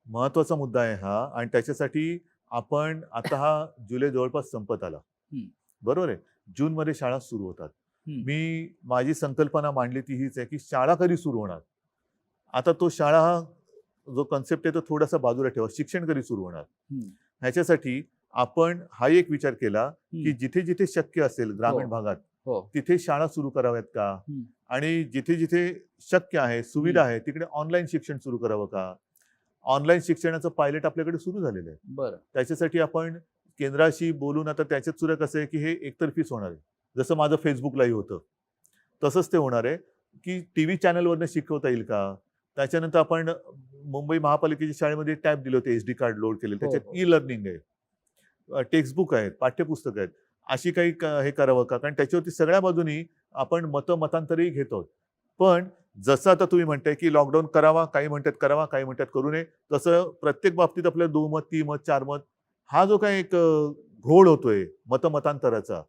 महत्वाचा मुद्दा आहे हा. आणि त्याच्यासाठी आपण आता हा जुलै जवळपास संपत आला, बरोबर आहे. जूनमध्ये शाळा सुरू होतात. मी माझी संकल्पना मांडली ती हीच आहे की शाळा कधी सुरू होणार. आता तो शाळा हा जो कन्सेप्ट आहे तो थोडासा बाजूला ठेवा. शिक्षण कधी सुरू होणार. ह्याच्यासाठी आपण हा एक विचार केला की जिथे जिथे शक्य असेल ग्रामीण भागात तिथे शाळा सुरू कराव्यात का, आणि जिथे जिथे शक्य आहे, सुविधा आहे, तिकडे ऑनलाईन शिक्षण सुरू करावं का. ऑनलाईन शिक्षणाचं पायलट आपल्याकडे सुरू झालेलं आहे. बरं. त्याच्यासाठी आपण केंद्राशी बोलून आता त्याच्यात सुद्धा कसं आहे की हे एकतर्फीच होणार आहे. जसं माझं फेसबुक लाईव्ह होतं तसंच ते होणार आहे की टीव्ही चॅनलवरनं शिकवता येईल का. त्याच्यानंतर आपण मुंबई महापालिकेच्या शाळेमध्ये टॅब दिले होते, SD कार्ड लोड केले, त्याच्यात ई लर्निंग आहे, टेक्स्टबुक आहेत, पाठ्यपुस्तक आहेत, अशी काही हे करावं का. कारण त्याच्यावरती सगळ्या बाजूनी आपण मतांतरही घेत आहोत. पण जसं आता तुम्ही म्हणताय की लॉकडाऊन करावा, काही म्हणतात करावा, काही म्हणतात करू नये, तसं प्रत्येक बाबतीत आपल्याला 2 मत, 3 मत, 4 मत हा जो काही एक घोळ होतोय मतांतराचा,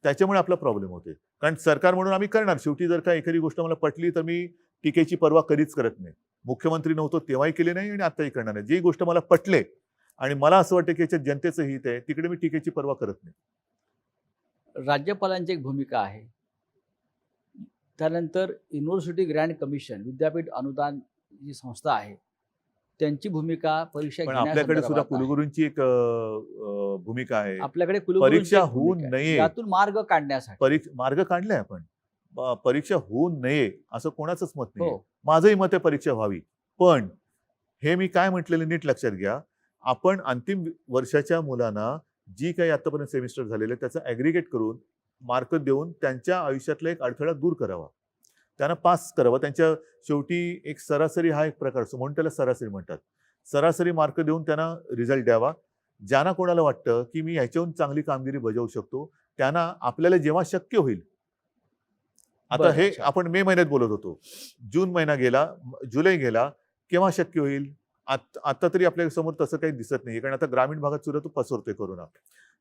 त्याच्यामुळे आपला प्रॉब्लेम होतोय. कारण सरकार म्हणून आम्ही करणार. शेवटी जर का एखादी गोष्ट मला पटली तर मी टीकेची पर्वा कधीच करत नाही. मुख्यमंत्री नव्हतो तेव्हाही केली नाही आणि आताही करणार नाही. जी गोष्ट मला पटले आणि मला असं वाटतं की याच्यात जनतेचं हित आहे तिकडे मी टीकेची पर्वा करत नाही. राज्यपालांची एक भूमिका आहे. त्यानंतर युनिव्हर्सिटी ग्रँड कमिशन, विद्यापीठ अनुदान जी संस्था आहे त्यांची भूमिका परीक्षा पण आपल्याकडे सुद्धा घेण्यासंदर्भात आहे. कुलगुरूंची एक भूमिका आहे. आपल्याकडे कुलगुरूंची परीक्षा एक होऊ भूमिका आहे. नये. यातून मार्ग काढण्यासाठी मार्ग काढलाय आपण. परीक्षा होऊ नये असं कोणाचंच मत नाही. हो. माझंही मत आहे परीक्षा व्हावी. पण हे मी काय म्हटलेलं नीट लक्षात घ्या. आपण अंतिम वर्षाच्या मुलांना जी काही आतापर्यंत सेमिस्टर झालेले त्याचं ॲग्रिगेट करून मार्क देऊन त्यांच्या आयुष्यातला एक अडथळा दूर करावा, त्यांना पास करावं. त्यांच्या शेवटी एक सरासरी हा एक प्रकार असतो म्हणून त्याला सरासरी म्हणतात. सरासरी मार्क देऊन त्यांना रिझल्ट द्यावा. ज्यांना कोणाला वाटतं की मी ह्याच्याहून चांगली कामगिरी बजावू शकतो त्यांना आपल्याला जेव्हा शक्य होईल. आता हे आपण मे महिन्यात बोलत होतो, जून महिना गेला, जुलै गेला, केव्हा शक्य होईल. आता तरी आपल्या समोर तसं काही दिसत नाही, कारण आता ग्रामीण भागात सुद्धा तो पसरतोय कोरोना.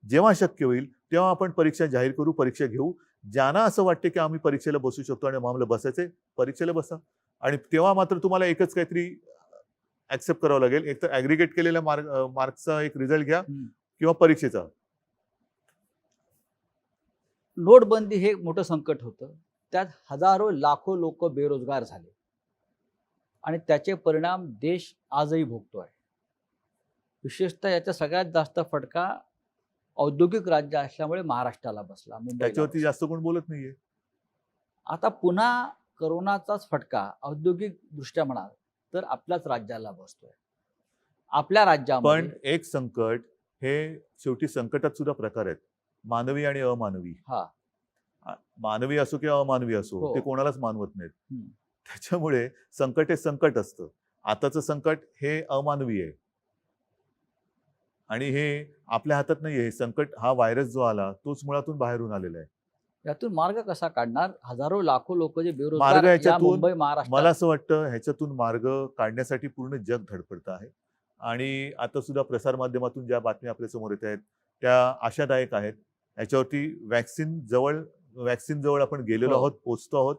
जेव्हा शक्य होईल तेव्हा आपण परीक्षा जाहीर करू, परीक्षा घेऊ. ज्यांना असं वाटते की आम्ही परीक्षेला बसू शकतो आणि आम्हाला बसायचंय, परीक्षेला बसा. आणि तेव्हा मात्र तुम्हाला एकच काहीतरी ऍक्सेप्ट करावं लागेल, एक तर ऍग्रिगेट केलेल्या मार्क्सचा एक रिझल्ट घ्या किंवा परीक्षेचा. नोटबंदी हे मोठं संकट होतं. त्यात हजारो लाखो लोक बेरोजगार झाले आणि त्याचे परिणाम देश आजही भोगतोय. विशेषतः याचा सगळ्यात जास्त फटका औद्योगिक राज्य असल्यामुळे महाराष्ट्राला बसला, मुंबईला त्याच्यावरती बसला. जास्त कोण बोलत नाहीये. आता पुन्हा करोनाचाच फटका औद्योगिक दृष्ट्या म्हणाल तर आपल्याच राज्याला बसतोय. आपल्या राज्यामध्ये पण एक संकट हे शेवटी संकटात सुद्धा प्रकार आहेत, मानवी आणि अमानवी. मानवी असो किंवा अमानवी असो, ते कोणालाच मानवत नाहीत. त्याच्यामुळे संकट हे संकट असतं. आताचं संकट हे अमानवी आहे आणि हे आपल्या हातात नाहीये. हे संकट, हा व्हायरस जो आला तोच मुळातून बाहेरून आलेला आहे. यातून मार्ग कसा काढणार. हजारो लाखो लोक जे मार्ग बेरोजगार या ह्याच्यातून मुंबई महाराष्ट्रात. मला असं वाटतं ह्याच्यातून मार्ग काढण्यासाठी पूर्ण जग धडपडतं आहे. आणि आता सुद्धा प्रसारमाध्यमातून ज्या बातम्या आपल्या समोर येत आहेत त्या आशादायक आहेत. याच्यावरती वॅक्सिन जवळ आपण गेलेलो आहोत, पोहोचतो आहोत.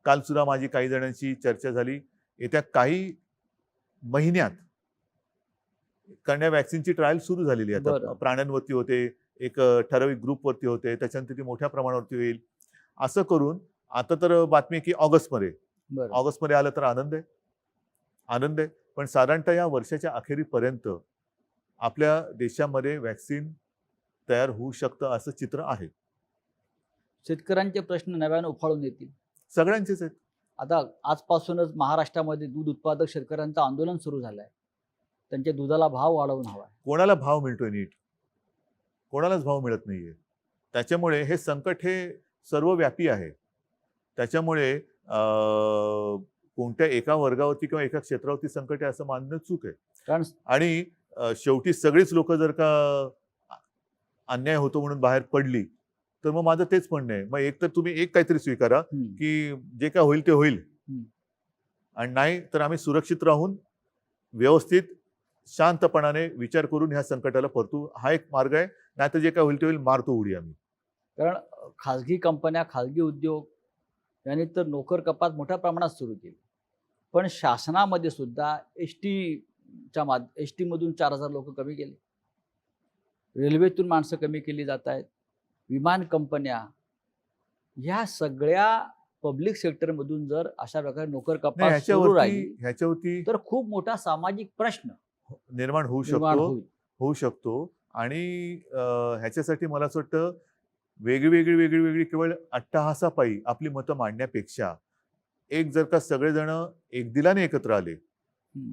काल सुद्धा माझी काही जणांची चर्चा झाली. येत्या काही महिन्यात कारण या वॅक्सिनची ट्रायल सुरू झालेली आहे. आता प्राण्यांवरती होते, एक ठराविक ग्रुपवरती होते, त्याच्यानंतर ती मोठ्या प्रमाणावरती होईल. असं करून आता तर बातमी की ऑगस्टमध्ये आलं तर आनंद आहे. पण साधारणतः या वर्षाच्या अखेरीपर्यंत आपल्या देशामध्ये वॅक्सिन तयार होऊ शकतं असं चित्र आहे. शेतकऱ्यांचे प्रश्न नव्याने उफाळून येतील. सगळ्यांचेच आहेत. आता आजपासूनच महाराष्ट्रामध्ये दूध उत्पादक शेतकऱ्यांचं आंदोलन सुरू झालंय. त्यांच्या दुधाला भाव वाढवून हवाय. कोणाला भाव मिळतोय नीट? कोणालाच भाव मिळत नाहीये. त्याच्यामुळे हे संकट हे सर्वव्यापी आहे. त्याच्यामुळे कोणत्या एका वर्गावरती किंवा एका क्षेत्रावरती संकट आहे असं मानणं चूक आहे. आणि शेवटी सगळीच लोक जर का अन्याय होतो म्हणून बाहेर पडली तर मग माझं तेच म्हणणं आहे, मग एक तर तुम्ही एक काहीतरी स्वीकारा की जे काय होईल ते होईल, आणि नाही तर आम्ही सुरक्षित राहून व्यवस्थित शांतपणाने विचार करून ह्या संकटाला परतू. हा एक मार्ग आहे. नाही तर जे काय होईल ते होईल, मारतो उडी आम्ही. कारण खाजगी कंपन्या, खाजगी उद्योग यांनी तर नोकर कपात मोठ्या प्रमाणात सुरू केली. पण शासनामध्ये सुद्धा एस टी मधून 4000 लोक कमी गेले. रेल्वेतून माणसं कमी केली जात आहेत, विमान कंपन्या, ह्या सगळ्या पब्लिक सेक्टरमधून जर अशा प्रकारे नोकर नाही, कपात सुरू राहिली ह्याच्यावरती तर खूप मोठा सामाजिक प्रश्न निर्माण होऊ निर्माण शकतो होईल. होऊ शकतो आणि ह्याच्यासाठी मला असं वाटतं वेगळी केवळ अट्टहासापायी आपली मतं मांडण्यापेक्षा एक जर का सगळेजण एकदिलाने एकत्र आले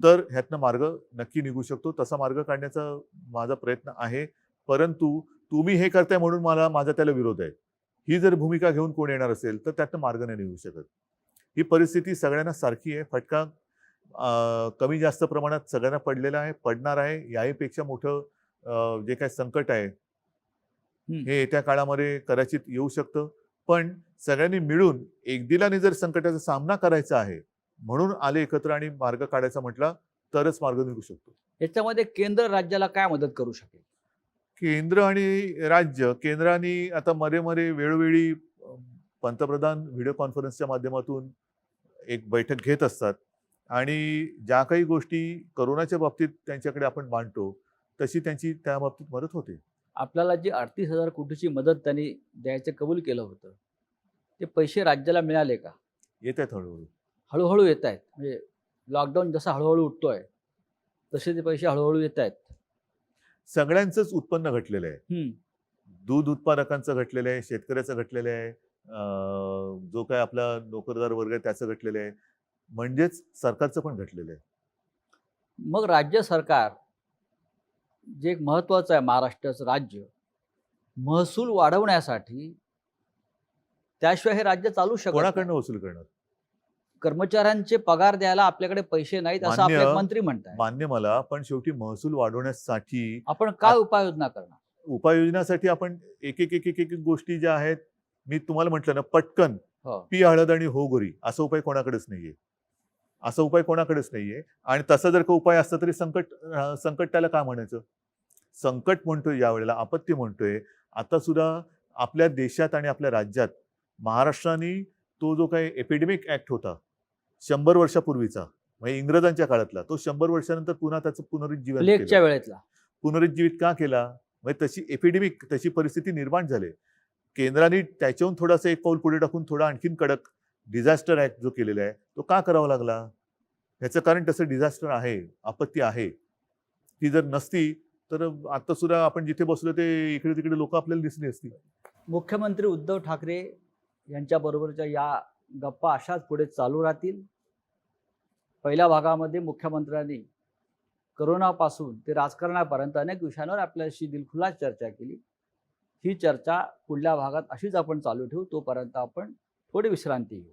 तर ह्यातनं मार्ग नक्की निघू शकतो. तसा मार्ग काढण्याचा माझा प्रयत्न आहे. परंतु तुम्ही हे करताय म्हणून माझा त्याला विरोध आहे, ही जर भूमिका घेऊन कोण येणार असेल तर त्यातनं मार्ग नाही निघू शकत. ही परिस्थिती सगळ्यांना सारखी आहे. फटका कमी जास्त प्रमाणात सगळ्यांना पडलेला आहे, पडणार आहे. याहीपेक्षा मोठं जे काही संकट आहे हे येत्या काळामध्ये कदाचित येऊ शकतं. पण सगळ्यांनी मिळून एकदिलाने जर संकटाचा सामना करायचा आहे म्हणून आले एकत्र आणि मार्ग काढायचा म्हटला तरच मार्ग निघू शकतो. याच्यामध्ये केंद्र राज्याला काय मदत करू शकेल? केंद्र आणि राज्य, केंद्राने आता मध्ये वेळोवेळी पंतप्रधान व्हिडिओ कॉन्फरन्सच्या माध्यमातून एक बैठक घेत असतात आणि ज्या काही गोष्टी कोरोनाच्या बाबतीत त्यांच्याकडे आपण मांडतो तशी त्यांची त्या बाबतीत मदत होते. आपल्याला जी 38,000 कोटीची मदत त्यांनी द्यायचं कबूल केलं होतं, ते पैसे राज्याला मिळाले का? येत आहेत हळूहळू. हळूहळू येत आहेत. म्हणजे लॉकडाऊन जसा हळूहळू उठतोय तसे ते पैसे हळूहळू येत आहेत. सगळ्यांचंच उत्पन्न घटलेलं आहे. दूध उत्पादकांचं घटलेलं आहे, शेतकऱ्याचं घटलेलं आहे, जो काय आपला नोकरदार वर्ग आहे त्याचं घटलेलं आहे, म्हणजेच सरकारचं पण घटलेलं आहे. मग राज्य सरकार जे एक महत्त्वाचं आहे, महाराष्ट्राचं राज्य महसूल वाढवण्यासाठी, त्याशिवाय हे राज्य चालू शकत नाही. कोणाकडनं वसूल करणार? कर्मचाऱ्यांचे पगार द्यायला आपल्याकडे पैसे नाहीत असं आपले मंत्री म्हणतात. मान्य मला, पण शेवटी महसूल वाढवण्यासाठी आपण काय उपाययोजना करणार? उपाययोजनासाठी आपण एक गोष्टी ज्या आहेत, मी तुम्हाला म्हटलं ना, पटकन हो. पी हळद आणि हो गोरी असा उपाय कोणाकडेच नाहीये. असा उपाय कोणाकडेच नाहीये. आणि तसा जर का उपाय असता तरी संकट त्याला काय म्हणायचं? संकट म्हणतोय, यावेळेला आपत्ती म्हणतोय. आता सुद्धा आपल्या देशात आणि आपल्या राज्यात महाराष्ट्राने तो जो काही एपिडेमिक ऍक्ट होता 100 वर्षापूर्वीचा, म्हणजे इंग्रजांच्या काळातला, तो 100 वर्षानंतर पुन्हा त्याचं पुनरुज्जीवन प्लेगच्या वेळेतला पुनरुज्जीवित का केला? म्हणजे तशी एपिडेमिक, तशी परिस्थिती निर्माण झाली. केंद्राने त्याच्याहून थोडासा एक पाऊल पुढे टाकून थोडा आणखीन कडक डिझास्टर ऍक्ट जो केलेला आहे तो का करावा लागला? ह्याचं कारण तसं डिझास्टर आहे, आपत्ती आहे. ती जर नसती तर आता सुद्धा आपण जिथे बसलो ते इकडे तिकडे लोक आपल्याला दिसली असती. मुख्यमंत्री उद्धव ठाकरे यांच्याबरोबरच्या या गप्पा अशाच पुढे चालू राहतील. पहिल्या भागामध्ये मुख्यमंत्र्यांनी करोनापासून ते राजकारणापर्यंत अनेक विषयांवर आपल्याशी दिलखुलास चर्चा केली. ही चर्चा पुढल्या भागात अशीच आपण चालू ठेवू. तोपर्यंत आपण थोडी विश्रांती घेऊ.